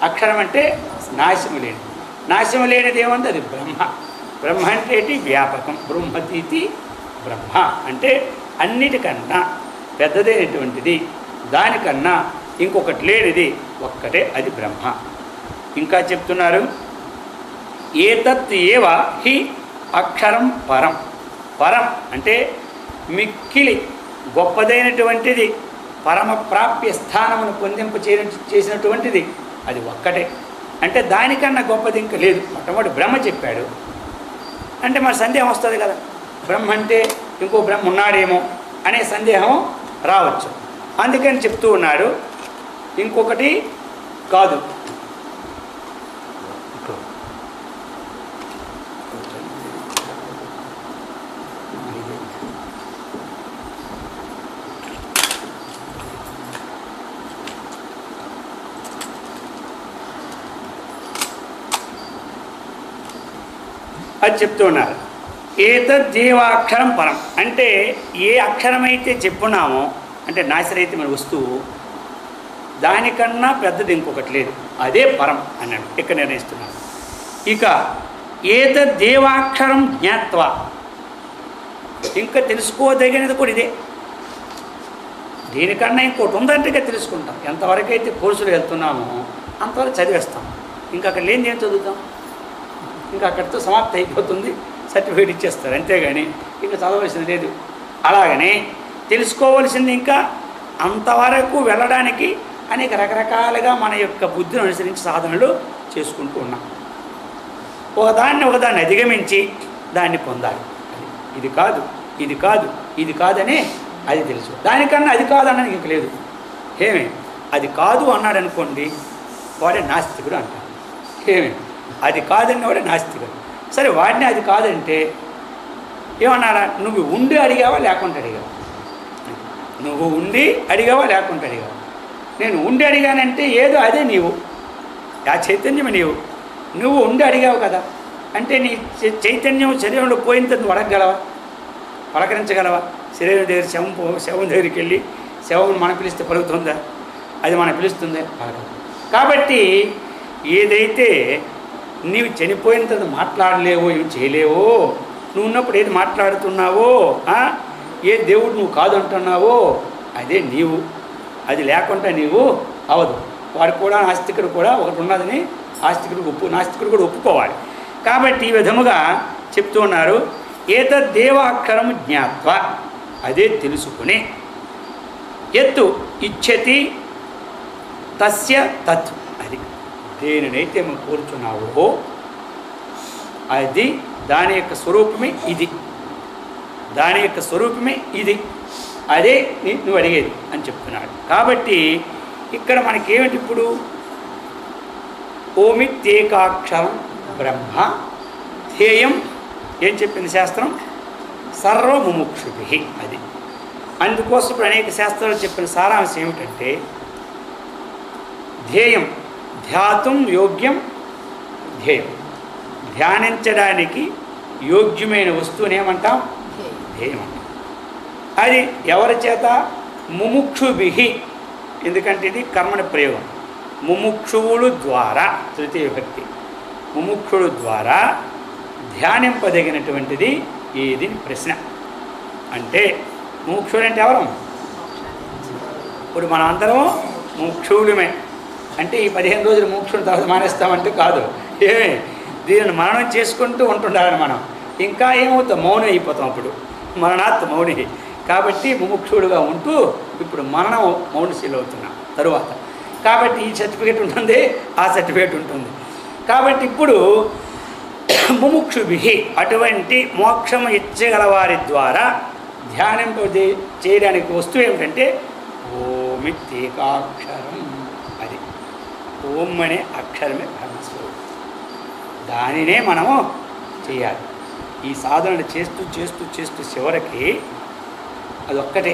అక్షరం అంటే నాశము లేని. నాశము లేనిది ఏముంది? అది బ్రహ్మ. బ్రహ్మ అంటే ఏంటి? వ్యాపకం. బ్రహ్మతీతి బ్రహ్మ అంటే అన్నిటికన్నా పెద్దదైనటువంటిది, దానికన్నా ఇంకొకటి లేనిది ఒక్కటే, అది బ్రహ్మ. ఇంకా చెప్తున్నారు ఏతత్ ఏవ హి అక్షరం పరం. పరం అంటే మిక్కిలి గొప్పదైనటువంటిది, పరమ ప్రాప్య స్థానమును పొందింప చేసినటువంటిది అది ఒక్కటే. అంటే దానికన్నా గొప్పది ఇంకా లేదు. మొట్టమొదటి బ్రహ్మ చెప్పాడు అంటే మరి సందేహం వస్తుంది కదా. బ్రహ్మ అంటే ఇంకో బ్రహ్మ ఉన్నాడేమో అనే సందేహం రావచ్చు. అందుకని చెప్తూ ఉన్నాడు ఇంకొకటి కాదు. అది చెప్తూ ఉన్నారు ఏతజ్జీవాక్షరం పరం అంటే ఏ అక్షరమైతే చెప్పున్నామో అంటే నాశరైతే మన వస్తువు దానికన్నా పెద్దది ఇంకొకటి లేదు, అదే పరం అన్నాడు ఇక్కడ నిర్ణయిస్తున్నాడు. ఇక ఏతజ్జీవాక్షరం జ్ఞాత్వ ఇంకా తెలుసుకోదగినది కూడా ఇదే. దీనికన్నా ఇంకోటి ఉందంటే తెలుసుకుంటాం. ఎంతవరకు అయితే కోర్సులు వెళ్తున్నామో అంతవరకు చదివేస్తాం. ఇంకా అక్కడ లేనిది ఏం చదువుతాం? ఇంకా అక్కడితో సమాప్తి అయిపోతుంది, సర్టిఫికేట్ ఇచ్చేస్తారు, అంతేగాని ఇంకా చదవలసింది లేదు. అలాగనే తెలుసుకోవలసింది ఇంకా అంతవరకు వెళ్ళడానికి అనేక రకరకాలుగా మన యొక్క బుద్ధిని అనుసరించి సాధనలు చేసుకుంటూ ఉన్నాం. ఒకదాన్ని అధిగమించి దాన్ని పొందాలి. ఇది కాదు, ఇది కాదు, ఇది కాదనే అది తెలుసు. దానికన్నా అది కాదు అన్నది ఇంక లేదు. ఏమి అది కాదు అన్నాడు అనుకోండి, వాడే నాస్తికుడు అంటారు. ఏమి అది కాదన్నవాడే నాస్తికుడు. సరే వాడిని అది కాదంటే ఏమన్నారా? నువ్వు ఉండి అడిగావా లేకుండా అడిగావా? నువ్వు ఉండి అడిగావా లేకుండా అడిగావా? నేను ఉండి అడిగానంటే ఏదో అదే నీవు, ఆ చైతన్యం నీవు. నువ్వు ఉండి అడిగావు కదా అంటే నీ చైతన్యం శరీరంలో పోయిన తర్వాత నువ్వు అడగగలవా? పలకరించగలవా? శరీరం దగ్గర శవం దగ్గరికి వెళ్ళి శవం మనం పిలిస్తే పలుకుతుందా? అది మనం పిలుస్తుందా? పలకదు. కాబట్టి ఏదైతే నీవు చనిపోయిన తర్వాత మాట్లాడలేవో, ఏమి చేయలేవో, నువ్వు ఉన్నప్పుడు ఏది మాట్లాడుతున్నావో, ఏ దేవుడు నువ్వు కాదు అంటున్నావో అదే నీవు. అది లేకుండా నీవు అవదు. వాడు కూడా నాస్తికుడు కూడా ఒకటి ఉన్నదని నాస్తికుడు కూడా ఒప్పుకోవాలి. కాబట్టి ఈ విధముగా చెప్తూ ఉన్నారు. ఏతద్దేవాక్షరము జ్ఞాత్వ, అదే తెలుసుకుని, ఎత్తు ఇచ్చతి తస్య తత్, అది దేనినైతే మనం కోరుచున్నావో అది దాని యొక్క స్వరూపమే ఇది, దాని యొక్క స్వరూపమే ఇది, అదే నువ్వు అడిగేది అని చెప్తున్నాడు. కాబట్టి ఇక్కడ మనకేమిటి ఇప్పుడు, ఓమిత్యేకాక్షరం బ్రహ్మ ధ్యేయం ఏం చెప్పింది శాస్త్రం, సర్వముముక్షుభి. అది అందుకోసం ఇప్పుడు అనేక శాస్త్రాలు చెప్పిన సారాంశం ఏమిటంటే, ధ్యేయం ధ్యాతుం యోగ్యం, ధ్యేయం ధ్యానించడానికి యోగ్యమైన వస్తువుని ఏమంటాం, ధ్యేయం అంటాం. అది ఎవరి చేత, ముముక్షుభి, ఎందుకంటే ఇది కర్మణ ప్రయోగం. ముముక్షువులు ద్వారా, తృతీయ విభక్తి, ముముక్షుడు ద్వారా ధ్యానింపదగినటువంటిది ఏది ప్రశ్న. అంటే ముముక్షుడు అంటే ఎవరు, ఇప్పుడు మనం అందరం ముముక్షువులమే. అంటే ఈ 15 రోజులు ముముక్షుని తర్వాత మానేస్తామంటే కాదు, ఏమి దీనిని మననం చేసుకుంటూ ఉంటుండాలని మనం. ఇంకా ఏమవుతాం, మౌనం అయిపోతాం. అప్పుడు మరణాత్ మౌని. కాబట్టి ముముక్షుడుగా ఉంటూ ఇప్పుడు మరణం మౌనశీలు అవుతున్నాం తరువాత. కాబట్టి ఈ సర్టిఫికేట్ ఉంటుంది, ఆ సర్టిఫికేట్ ఉంటుంది. కాబట్టి ఇప్పుడు ముముక్షుభి, అటువంటి మోక్షం ఇచ్చగల వారి ద్వారా ధ్యానం చేయడానికి వస్తువు ఏమిటంటే ఓమిత్యేకాక్షరం. అది ఓం అనే అక్షరమే బ్రహ్మస్వరూపం. దానినే మనము చేయాలి. ఈ సాధనలు చేస్తూ చేస్తూ చేస్తూ చివరికి అదొక్కటే,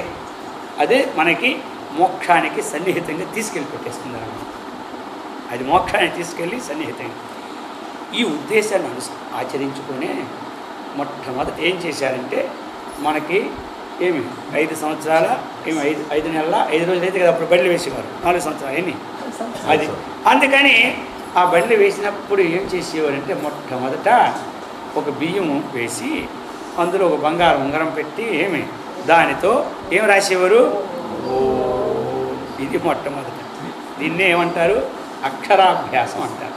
అదే మనకి మోక్షానికి సన్నిహితంగా తీసుకెళ్ళి పెట్టేస్తుంది అన్నమాట. అది మోక్షాన్ని తీసుకెళ్ళి సన్నిహితంగా. ఈ ఉద్దేశాన్ని ఆచరించుకునే మొట్టమొదటి ఏం చేశారంటే, మనకి ఏమి 5 సంవత్సరాల ఏమి 5 నెలల 5 రోజులు అయితే కదా అప్పుడు బండ్లు వేసేవారు, 4 సంవత్సరాలు ఏమి అది. అందుకని ఆ బండ్లు వేసినప్పుడు ఏం చేసేవారంటే, మొట్టమొదట ఒక బియ్యం వేసి అందులో ఒక బంగారం ఉంగరం పెట్టి ఏమి దానితో ఏం రాసేవారు, ఓ. ఇది మొట్టమొదట. దీన్నే ఏమంటారు, అక్షరాభ్యాసం అంటారు.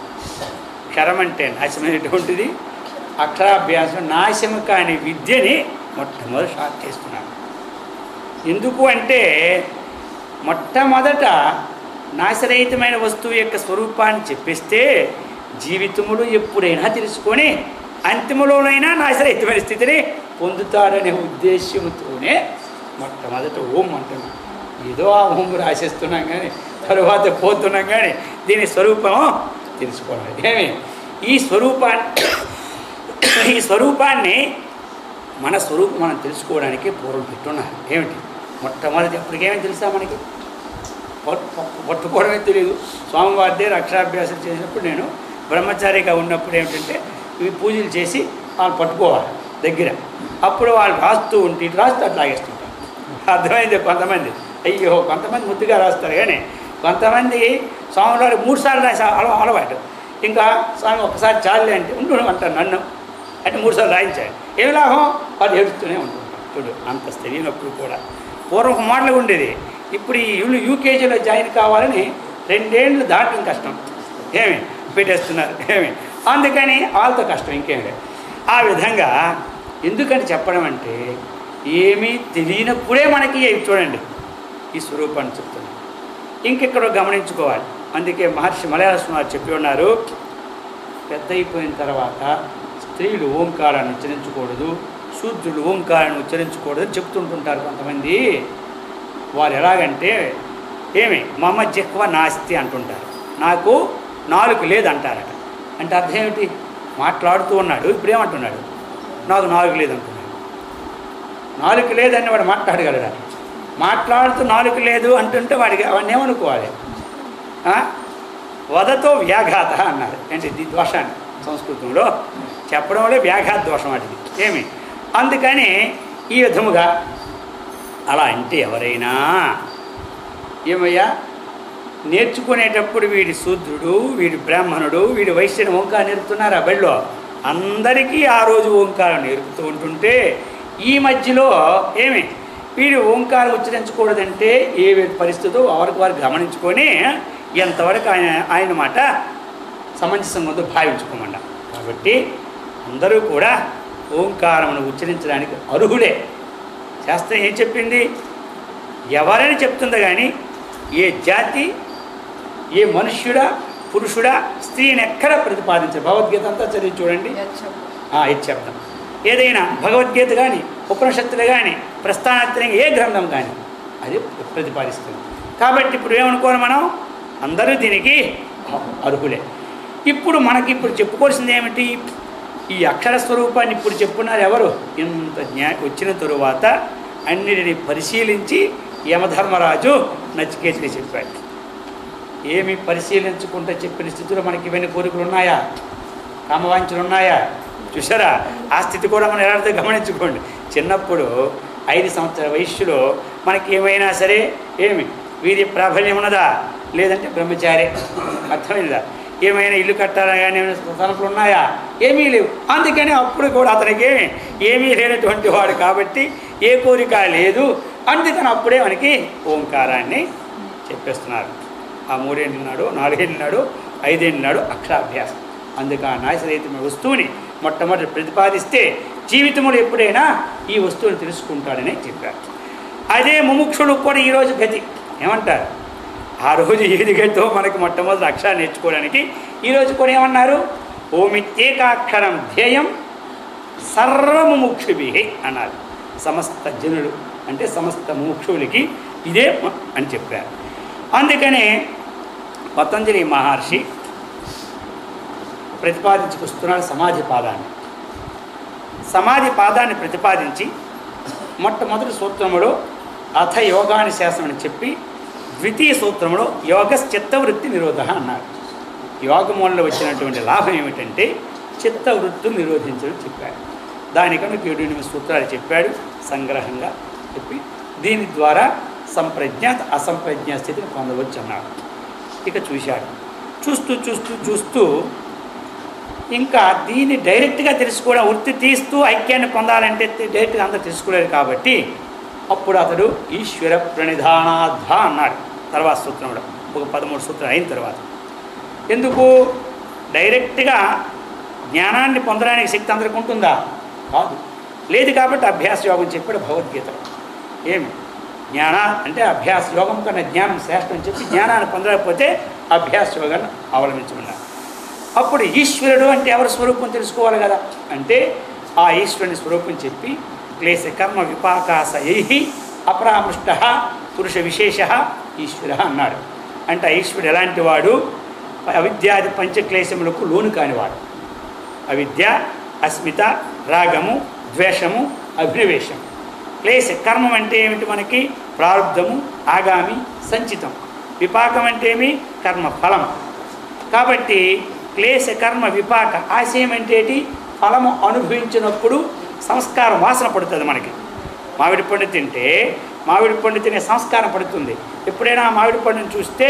క్షరం అంటే నాశమైనటువంటిది, అక్షరాభ్యాసం నాశము కాని విద్యని మొట్టమొదటి స్టార్ట్ చేస్తున్నాను. ఎందుకు అంటే మొట్టమొదట నాశరహితమైన వస్తువు యొక్క స్వరూపాన్ని చెప్పిస్తే జీవితములు ఎప్పుడైనా తెలుసుకొని అంతిమలోనైనా నాశరహితమైన స్థితిని పొందుతాడనే ఉద్దేశ్యంతోనే మొట్టమొదట ఓం అంటున్నాం. ఏదో ఆ ఓం రాసేస్తున్నాం కానీ తరువాత పోతున్నాం కానీ దీని స్వరూపం తెలుసుకోవాలి. ఏమి ఈ స్వరూపాన్ని మన స్వరూపం మనం తెలుసుకోవడానికి పూర్వం పెట్టున్నారు. ఏమిటి మొట్టమొదటి ఎప్పటికేమీ తెలుసా మనకి, పట్టుకోవడమే తెలియదు. స్వామివారి దగ్గర అక్షరాభ్యాసం చేసినప్పుడు నేను బ్రహ్మచారిగా ఉన్నప్పుడు ఏమిటంటే ఇవి పూజలు చేసి వాళ్ళు పట్టుకోవాలి దగ్గర. అప్పుడు వాళ్ళు రాస్తూ ఉంటే ఇటు రాస్తూ అట్లా లాగేస్తుంటారు. అర్థమైంది. కొంతమంది అయ్యో కొంతమంది ముద్దుగా రాస్తారు కానీ కొంతమంది స్వామివారు 3 సార్లు రాసి అలవాటు. ఇంకా స్వామి ఒక్కసారి చాలే అంటే ఉండు అంటారు నన్ను, అంటే 3 సార్లు రాయించాడు. ఏమి లాభం, వాళ్ళు ఏడుస్తూనే ఉంటుంటారు. చూడు అంత తెలియనప్పుడు కూడా పూర్వం మోడల్గా ఉండేది. ఇప్పుడు ఈ యూకేజీలో జాయిన్ కావాలని 2 ఏళ్ళు దాటం కష్టం. ఏమి పెట్టేస్తున్నారు ఏమి, అందుకని వాళ్ళతో కష్టం ఇంకేం లేదు. ఆ విధంగా ఎందుకని చెప్పడం అంటే ఏమీ తెలియనప్పుడే మనకి చూడండి ఈ స్వరూపాన్ని చెప్తున్నాం. ఇంకెక్కడ గమనించుకోవాలి. అందుకే మహర్షి మలయాళ చెప్పి ఉన్నారు, పెద్ద అయిపోయిన తర్వాత స్త్రీలు ఓంకారాన్ని ఉచ్చరించకూడదు, శూద్రులు ఓంకారాన్ని ఉచ్చరించకూడదు అని చెప్తుంటుంటారు కొంతమంది. వారు ఎలాగంటే ఏమి మమ జిహ్వ నాస్తి అంటుంటారు, నాకు నాలుక లేదంటారట. అంటే అర్థం ఏమిటి, మాట్లాడుతూ ఉన్నాడు ఇప్పుడు ఏమంటున్నాడు, నాకు నాలుక లేదంటున్నాడు. నాలుక లేదని వాడు మాట్లాడగలడా? మాట్లాడుతూ నాలుక లేదు అంటుంటే వాడికి అవన్నీ ఏమనుకోవాలి, వదతో వ్యాఘాత అన్నారు. అంటే ఈ దోషాన్ని సంస్కృతంలో చెప్పడం వల్లే వ్యాఘాత దోషం వాటికి ఏమి. అందుకని ఈ విధముగా అలా అంటే ఎవరైనా ఏమయ్యా నేర్చుకునేటప్పుడు వీడి శూద్రుడు, వీడి బ్రాహ్మణుడు, వీడి వైశ్యుడు ఓంకారం నేర్పుతున్నారు ఆ బడిలో. అందరికీ ఆ రోజు ఓంకారం నేర్పుతూ ఉంటుంటే ఈ మధ్యలో ఏమి వీడు ఓంకారం ఉచ్చరించకూడదంటే ఏ పరిస్థితుల్లో వారికి వారు గమనించుకొని ఎంతవరకు ఆయన మాట సమంజసంగా ఉందో భావించుకోమన్నా. కాబట్టి అందరూ కూడా ఓంకారమును ఉచ్చరించడానికి అర్హులే. శాస్త్రం ఏం చెప్పింది? ఎవరైనా చెప్తుందో కానీ ఏ జాతి, ఏ మనుష్యుడా, పురుషుడా, స్త్రీని ఎక్కడ ప్రతిపాదించారు. భగవద్గీత అంతా చదివి చూడండి, ఇది చెప్తాం. ఏదైనా భగవద్గీత కానీ, ఉపనిషత్తులు కానీ, ప్రస్థానత్రయంగా ఏ గ్రంథం కానీ అది ప్రతిపాదిస్తుంది. కాబట్టి ఇప్పుడు ఏమనుకోవాలి, మనం అందరూ దీనికి అర్హులే. ఇప్పుడు మనకి చెప్పుకోవాల్సింది ఏమిటి? ఈ అక్షర స్వరూపాన్ని ఇప్పుడు చెప్పున్నారు ఎవరు? ఇంత వచ్చిన తరువాత అన్నిటిని పరిశీలించి యమధర్మరాజు నచికేతుడికి చెప్పాడు. ఏమి పరిశీలించుకుంటే చెప్పిన స్థితిలో మనకి ఇవన్నీ కోరికలు ఉన్నాయా, కామవాంఛలు ఉన్నాయా? చూసారా? ఆ స్థితి కూడా మనం ఎలా గమనించుకోండి. చిన్నప్పుడు 5 సంవత్సరాల వయస్సులో మనకి ఏమైనా సరే ఏమి వీరి ప్రాబల్యం ఉన్నదా, లేదంటే బ్రహ్మచారి, అర్థమైందా? ఏమైనా ఇల్లు కట్టాలా కానీ తలపులు ఉన్నాయా? ఏమీ లేవు. అందుకని అప్పుడు కూడా అతనికి ఏమీ లేనటువంటి వాడు కాబట్టి ఏ కోరిక లేదు. అందుకని అప్పుడే మనకి ఓంకారాన్ని చెప్పేస్తున్నారు. ఆ 3 ఏళ్ళు నాడు, 4 ఏళ్ళు నాడు, 5 ఏళ్ళు నాడు అక్షరాభ్యాసం. అందుకు ఆ నాశరహితమైన వస్తువుని మొట్టమొదటి ప్రతిపాదిస్తే జీవితంలో ఎప్పుడైనా ఈ వస్తువుని తెలుసుకుంటాడని చెప్పారు. అదే ముముక్షులకు కూడా ఈరోజు గతి ఏమంటారు? ఆ రోజు ఏది గతో మనకి మొట్టమొదటి అక్షరాన్ని నేర్చుకోవడానికి ఈరోజు కూడా ఏమన్నారు? ఓమిత్యేకాక్షరం ధ్యేయం సర్వముముక్షుభి అన్నారు. సమస్త జనులు అంటే సమస్త ముముక్షువులకి ఇదే అని చెప్పారు. అందుకనే పతంజలి మహర్షి ప్రతిపాదించుకొస్తున్నాడు సమాధి పాదాన్ని ప్రతిపాదించి మొట్టమొదటి సూత్రములో అథ యోగాని శాస్త్రం అని చెప్పి ద్వితీయ సూత్రంలో యోగశ్చిత్తవృత్తి నిరోధ అన్నారు. యోగమూలంలో వచ్చినటువంటి లాభం ఏమిటంటే చిత్తవృత్తులు నిరోధించడం చెప్పాడు. దానికన్నా 7-8 సూత్రాలు చెప్పాడు సంగ్రహంగా చెప్పి దీని ద్వారా సంప్రజ్ఞాత అసంప్రజ్ఞా స్థితిని పొందవచ్చు అన్నాడు. ఇక చూశాడు. చూస్తూ ఇంకా దీన్ని డైరెక్ట్గా తెలుసుకోవడం, వృత్తి తీస్తూ ఐక్యాన్ని పొందాలంటే డైరెక్ట్గా అంతా తెలుసుకోలేరు. కాబట్టి అప్పుడు అతడు ఈశ్వర ప్రణిధానాధ్వ అన్నాడు తర్వాత సూత్రంలో. ఒక 13 సూత్రాలు అయిన తర్వాత ఎందుకు డైరెక్ట్గా జ్ఞానాన్ని పొందడానికి శక్తి అందరికి ఉంటుందా? కాదు, లేదు. కాబట్టి అభ్యాస యోగం చెప్పాడు భగవద్గీతలో. ఏమి జ్ఞాన అంటే అభ్యాస యోగం కన్నా జ్ఞానం శ్రేష్టం అని చెప్పి జ్ఞానాన్ని పొందలేకపోతే అభ్యాస యోగాన్ని అవలంబించుకున్నారు. అప్పుడు ఈశ్వరుడు అంటే ఎవరి స్వరూపం తెలుసుకోవాలి కదా. అంటే ఆ ఈశ్వరుని స్వరూపం చెప్పి క్లేశ కర్మ విపాకాశయై అపరామృష్ట పురుష విశేష ఈశ్వర అన్నాడు. అంటే ఈశ్వరుడు ఎలాంటి వాడు? అవిద్యాది పంచక్లేశములకు లోను కానివాడు. అవిద్య, అస్మిత, రాగము, ద్వేషము, అభినవేశం. క్లేశ కర్మం అంటే ఏమిటి? మనకి ప్రారంధము, ఆగామి, సంచితం. విపాకం అంటే ఏమి? కర్మ ఫలం. కాబట్టి క్లేశ కర్మ విపాక ఆశయం అంటే ఏంటి? ఫలము అనుభవించినప్పుడు సంస్కారం వాసన పడుతుంది మనకి. మామిడి పండు తింటే మామిడి పండు తినే సంస్కారం పడుతుంది. ఎప్పుడైనా మామిడి పండుని చూస్తే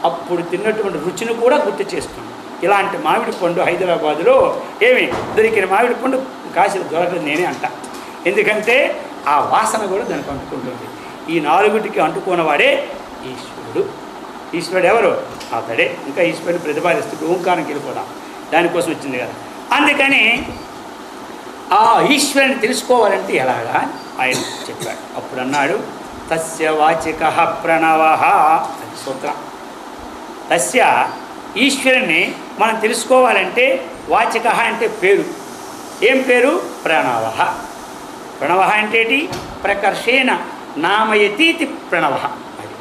అప్పుడు తిన్నటువంటి రుచిని కూడా గుర్తు చేస్తుంది. ఇలాంటి మామిడి పండు హైదరాబాదులో ఏమి దొరికిన మామిడి పండు కాశీలో దొరకదు నేనే అంట. ఎందుకంటే ఆ వాసన కూడా దానికి అంటుకుంటుంది. ఈ 4టికి అంటుకున్నవాడే ఈశ్వరుడు. ఈశ్వరుడు ఎవరు? అతడే. ఇంకా ఈశ్వరుని ప్రతిపాదిస్తూ ఓంకారానికి వెళ్ళిపోదాం, దానికోసం వచ్చింది కదా. అందుకని ఆ ఈశ్వరుని తెలుసుకోవాలంటే ఎలాగా ఆయన చెప్పాడు. అప్పుడు అన్నాడు తస్య వాచిక ప్రణవ అది సూత్రం. తస్య ఈశ్వరుని మనం తెలుసుకోవాలంటే వాచిక అంటే పేరు. ఏం పేరు? ప్రణవ. ప్రణవ అంటే ఏంటి? ప్రకర్షేణ నామయతీతి ప్రణవ. అది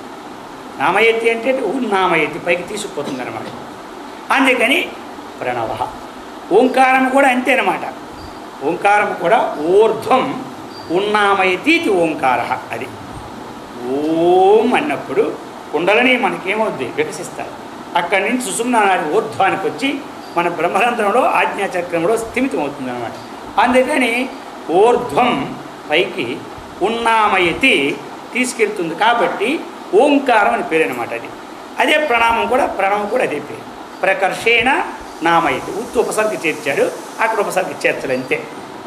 నామయతి అంటే ఉన్నామయతి, పైకి తీసుకుపోతుంది అన్నమాట. అందుకని ప్రణవ. ఓంకారం కూడా అంతేనమాట. ఓంకారం కూడా ఊర్ధ్వం ఉన్నామయతీతి ఓంకార. అది ఓం అన్నప్పుడు కుండలని మనకేమవుద్ది? వికసిస్తాయి. అక్కడి నుంచి సుషుమ్నా నాడి ఊర్ధ్వానికి వచ్చి మన బ్రహ్మరంధ్రంలో ఆజ్ఞాచక్రంలో స్థిమితం అవుతుంది అన్నమాట. అందుకని ఊర్ధ్వం పైకి ఉన్నామయతి తీసుకెళ్తుంది. కాబట్టి ఓంకారం అని పేరు అనమాట. అది అదే ప్రణవం కూడా అదే పేరు. ప్రకర్షేణ నామయతి. ఉత్తు ఉపసర్గ చేర్చాడు, అక్కడ ఉపసర్గ చేర్చాడు అంతే.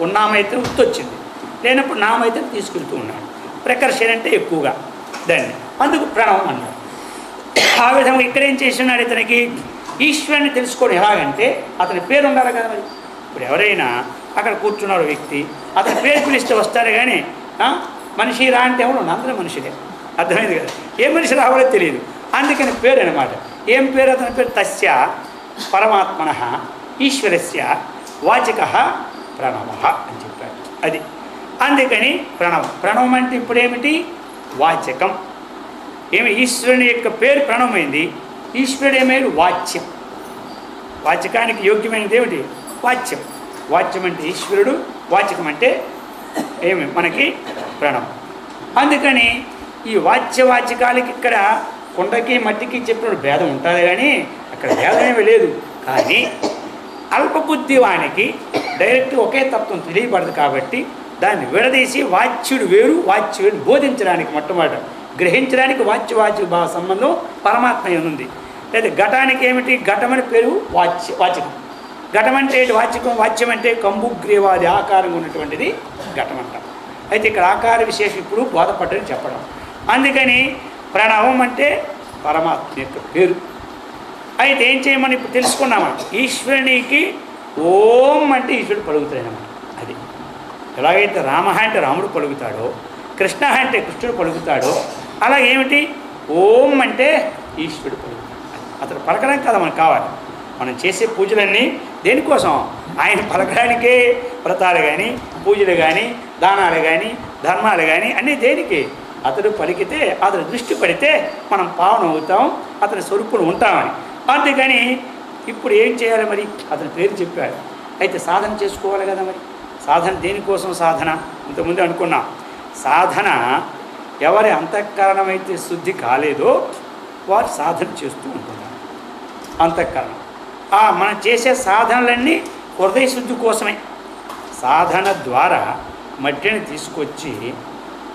ఉన్నామైతే ఉత్తు వచ్చింది, లేనప్పుడు నామైతే తీసుకెళ్తూ ఉన్నాడు. ప్రకర్షణ అంటే ఎక్కువగా దాన్ని, అందుకు ప్రణవం అన్నారు. ఆ విధంగా ఇక్కడ ఏం చేస్తున్నాడు, ఇతనికి ఈశ్వరుని తెలుసుకోవడం ఎలాగంటే అతని పేరు ఉండాలి కదా. మరి ఇప్పుడు ఎవరైనా అక్కడ కూర్చున్నాడు వ్యక్తి, అతని పేరు పిలిస్తే వస్తాడు, కానీ మనిషి రా అంటే ఎవరు అందరూ మనుషులే, అర్థమైంది కదా. ఏ మనిషి రావాలో తెలియదు, అందుకని పేరు అనమాట. ఏం పేరు అతని పేరు? తస్య పరమాత్మన ఈశ్వరస్య వాచక ప్రణవ అని చెప్పాడు. అది అందుకని ప్రణవం. ప్రణవం అంటే ఇప్పుడేమిటి? వాచకం. ఏమి ఈశ్వరుని యొక్క పేరు ప్రణవమైంది, ఈశ్వరుడు ఏమేది? వాచ్యం. వాచకానికి యోగ్యమైనది ఏమిటి? వాచ్యం. వాచ్యం అంటే ఈశ్వరుడు, వాచకం అంటే ఏమి మనకి ప్రణవం. అందుకని ఈ వాచ్యవాచకాలకి ఇక్కడ కుండకి మట్టికి చెప్పిన భేదం ఉంటుంది, కానీ అక్కడ భేదం ఏమీ లేదు. కానీ అల్పబుద్ధి వానికి డైరెక్ట్ ఒకే తత్వం తెలియబడదు కాబట్టి దాన్ని విడదీసి వాచ్యుడు వేరు వాచ్యుడు బోధించడానికి మొట్టమొదట గ్రహించడానికి వాచ్య భావ సంబంధం పరమాత్మ ఉంది. లేదా ఘటానికి ఏమిటి? ఘటమని పేరు వాచకం. ఘటం అంటే వాచకం. వాచ్యం అంటే కంబుగ్రీవాది ఆకారంగా ఉన్నటువంటిది ఘటం అంటాం. అయితే ఇక్కడ ఆకార విశేషం ఇప్పుడు బోధపడ్డని చెప్పడం. అందుకని ప్రణవం అంటే పరమాత్మ యొక్క పేరు. అయితే ఏం చేయమని ఇప్పుడు తెలుసుకున్నామా? ఈశ్వరునికి ఓం అంటే ఈశ్వరుడు పలుకుతాడనమాట. అది ఎలాగైతే రామ అంటే రాముడు పలుకుతాడో, కృష్ణ అంటే కృష్ణుడు పలుకుతాడో, అలా ఏమిటి ఓం అంటే ఈశ్వరుడు పలుకుతాడు. అతడు పలకడం కదా మనకు కావాలి. మనం చేసే పూజలన్నీ దేనికోసం? ఆయన పలకడానికే. వ్రతాలు కానీ, పూజలు కానీ, దానాలు కానీ, ధర్మాలు కానీ అన్నీ దేనికి? అతడు పలికితే, అతడు దృష్టి పడితే మనం పావనం అవుతాం, అతని స్వరూపులు ఉంటామని. అందుకని ఇప్పుడు ఏం చేయాలి మరి? అతని పేరు చెప్పాడు. అయితే సాధన చేసుకోవాలి కదా. మరి సాధన దేనికోసం? సాధన ఇంతకుముందు అనుకున్నాం. సాధన ఎవరి అంతఃకరణం అయితే శుద్ధి కాలేదో వారు సాధన చేస్తూ ఉంటున్నారు. అంతఃకరణం మనం చేసే సాధనలన్నీ హృదయ శుద్ధి కోసమే. సాధన ద్వారా మట్టిని తీసుకొచ్చి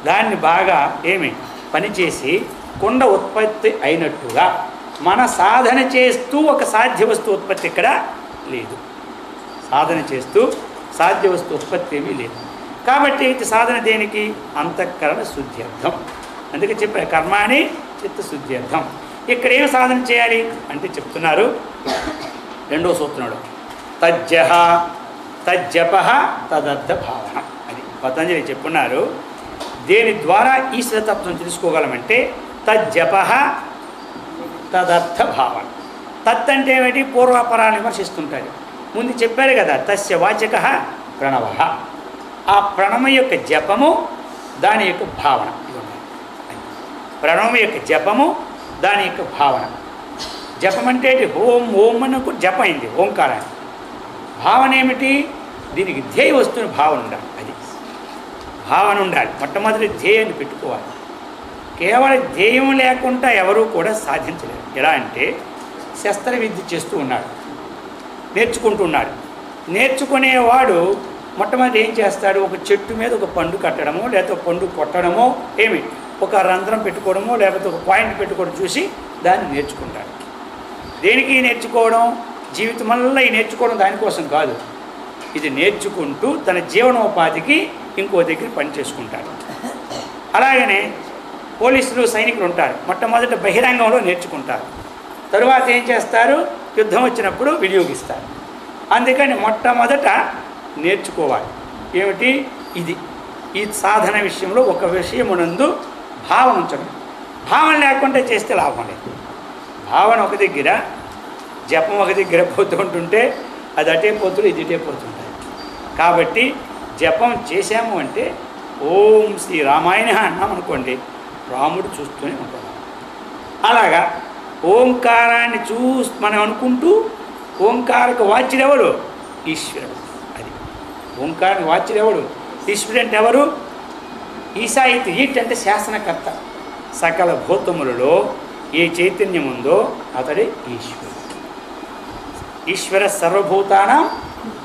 దాన్ని బాగా పనిచేసి కుండ ఉత్పత్తి అయినట్టుగా మన సాధన చేస్తూ ఒక సాధ్య వస్తు ఉత్పత్తి ఇక్కడ లేదు. సాధన చేస్తూ సాధ్య వస్తు ఉత్పత్తి ఏమీ లేదు. కాబట్టి ఇది సాధన దేనికి? అంతఃకరణ శుద్ధ్యర్థం. అందుకే చెప్పారు కర్మాణి చిత్తశుద్ధ్యర్థం. ఇక్కడ ఏం సాధన చేయాలి అంటే చెప్తున్నారు రెండో సూత్రంలో, తజ్జహ తజ్జప తదర్థ భావన. అది పతంజలి చెప్పున్నారు. దేని ద్వారా ఈశ్వరతత్వం తెలుసుకోగలమంటే తజ్జప తదర్థ భావన. తత్ అంటే ఏమిటి? పూర్వాపరాన్ని విమర్శిస్తుంటారు. ముందు చెప్పారు కదా, తస్య వాచక ప్రణవ. ఆ ప్రణవం యొక్క జపము, దాని యొక్క భావన. ప్రణవం యొక్క జపము, దాని యొక్క భావన. జపం అంటే ఓం ఓం అనుకు జపం అయింది, ఓంకారాన్ని. భావన ఏమిటి? దీనికి ధ్యేయ వస్తువుని భావన ఉండాలి. అది భావన ఉండాలి. మొట్టమొదటి ధ్యేయాన్ని పెట్టుకోవాలి. కేవలం ధ్యేయం లేకుండా ఎవరూ కూడా సాధించలేరు. ఎలా అంటే శస్త్ర విద్య చేస్తూ ఉన్నాడు, నేర్చుకుంటున్నాడు. నేర్చుకునేవాడు మొట్టమొదటి ఏం చేస్తాడు? ఒక చెట్టు మీద ఒక పండు కట్టడమో, లేకపోతే పండు కొట్టడమో, ఒక రంధ్రం పెట్టుకోవడమో, లేకపోతే ఒక పాయింట్ పెట్టుకోవడం చూసి దాన్ని నేర్చుకుంటాడు. దేనికి నేర్చుకోవడం? జీవితం వల్ల ఈ నేర్చుకోవడం దానికోసం కాదు. ఇది నేర్చుకుంటూ తన జీవనోపాధికి ఇంకో దగ్గర పని చేసుకుంటాడు. అలాగనే పోలీసులు, సైనికులు ఉంటారు. మొట్టమొదట బహిరంగంలో నేర్చుకుంటారు. తరువాత ఏం చేస్తారు? యుద్ధం వచ్చినప్పుడు వినియోగిస్తారు. అందుకని మొట్టమొదట నేర్చుకోవాలి. ఏమిటి? ఇది ఈ సాధన విషయంలో ఒక విషయమునందు భావన ఉంచడం. భావన లేకుండా చేస్తే లాభం లేదు. భావన ఒక దగ్గర, జపం ఒక దగ్గర పోతూ ఉంటుంటే అది అటే పోతుంది, ఇది ఇటే పోతుంటాయి. కాబట్టి జపం చేశాము అంటే ఓం శ్రీ రామాయణ అన్నాం అనుకోండి, రాముడు చూస్తూనే ఉంటాడు. అలాగా ఓంకారాన్ని మనం అనుకుంటూ, ఓంకారకు వాచ్యుడెవడు? ఈశ్వరుడు. అది ఓంకారానికి వాచ్యుడెవడు? ఈశ్వరుడు. అంటే ఎవరు? ఈశాయిత్. ఈట్ అంటే శాసనకర్త. సకల భూతములలో ఏ చైతన్యం ఉందో అతడే ఈశ్వరుడు. ఈశ్వర సర్వభూతానం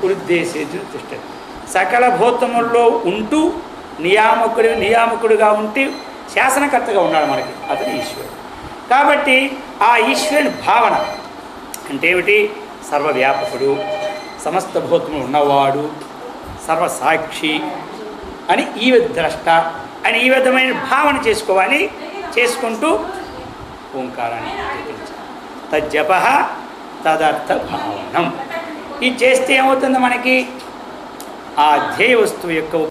ఉద్దేశేతుడు తిష్టతి. సకల భూతముల్లో ఉంటూ నియామకుడుగా ఉంటే శాసనకర్తగా ఉన్నాడు మనకి, అతడు ఈశ్వరుడు. కాబట్టి ఆ ఈశ్వరుని భావన అంటే ఏమిటి? సర్వవ్యాపకుడు, సమస్త భూతములు ఉన్నవాడు, సర్వసాక్షి అని ఈ ద్రష్ట అని ఈ విధమైన భావన చేసుకోవాలి. చేసుకుంటూ ఓంకారాన్ని జపించాలి. తజ్జప తదర్థ భావనం. ఇది చేస్తే ఏమవుతుంది, మనకి ఆ ధ్యేయ వస్తువు యొక్క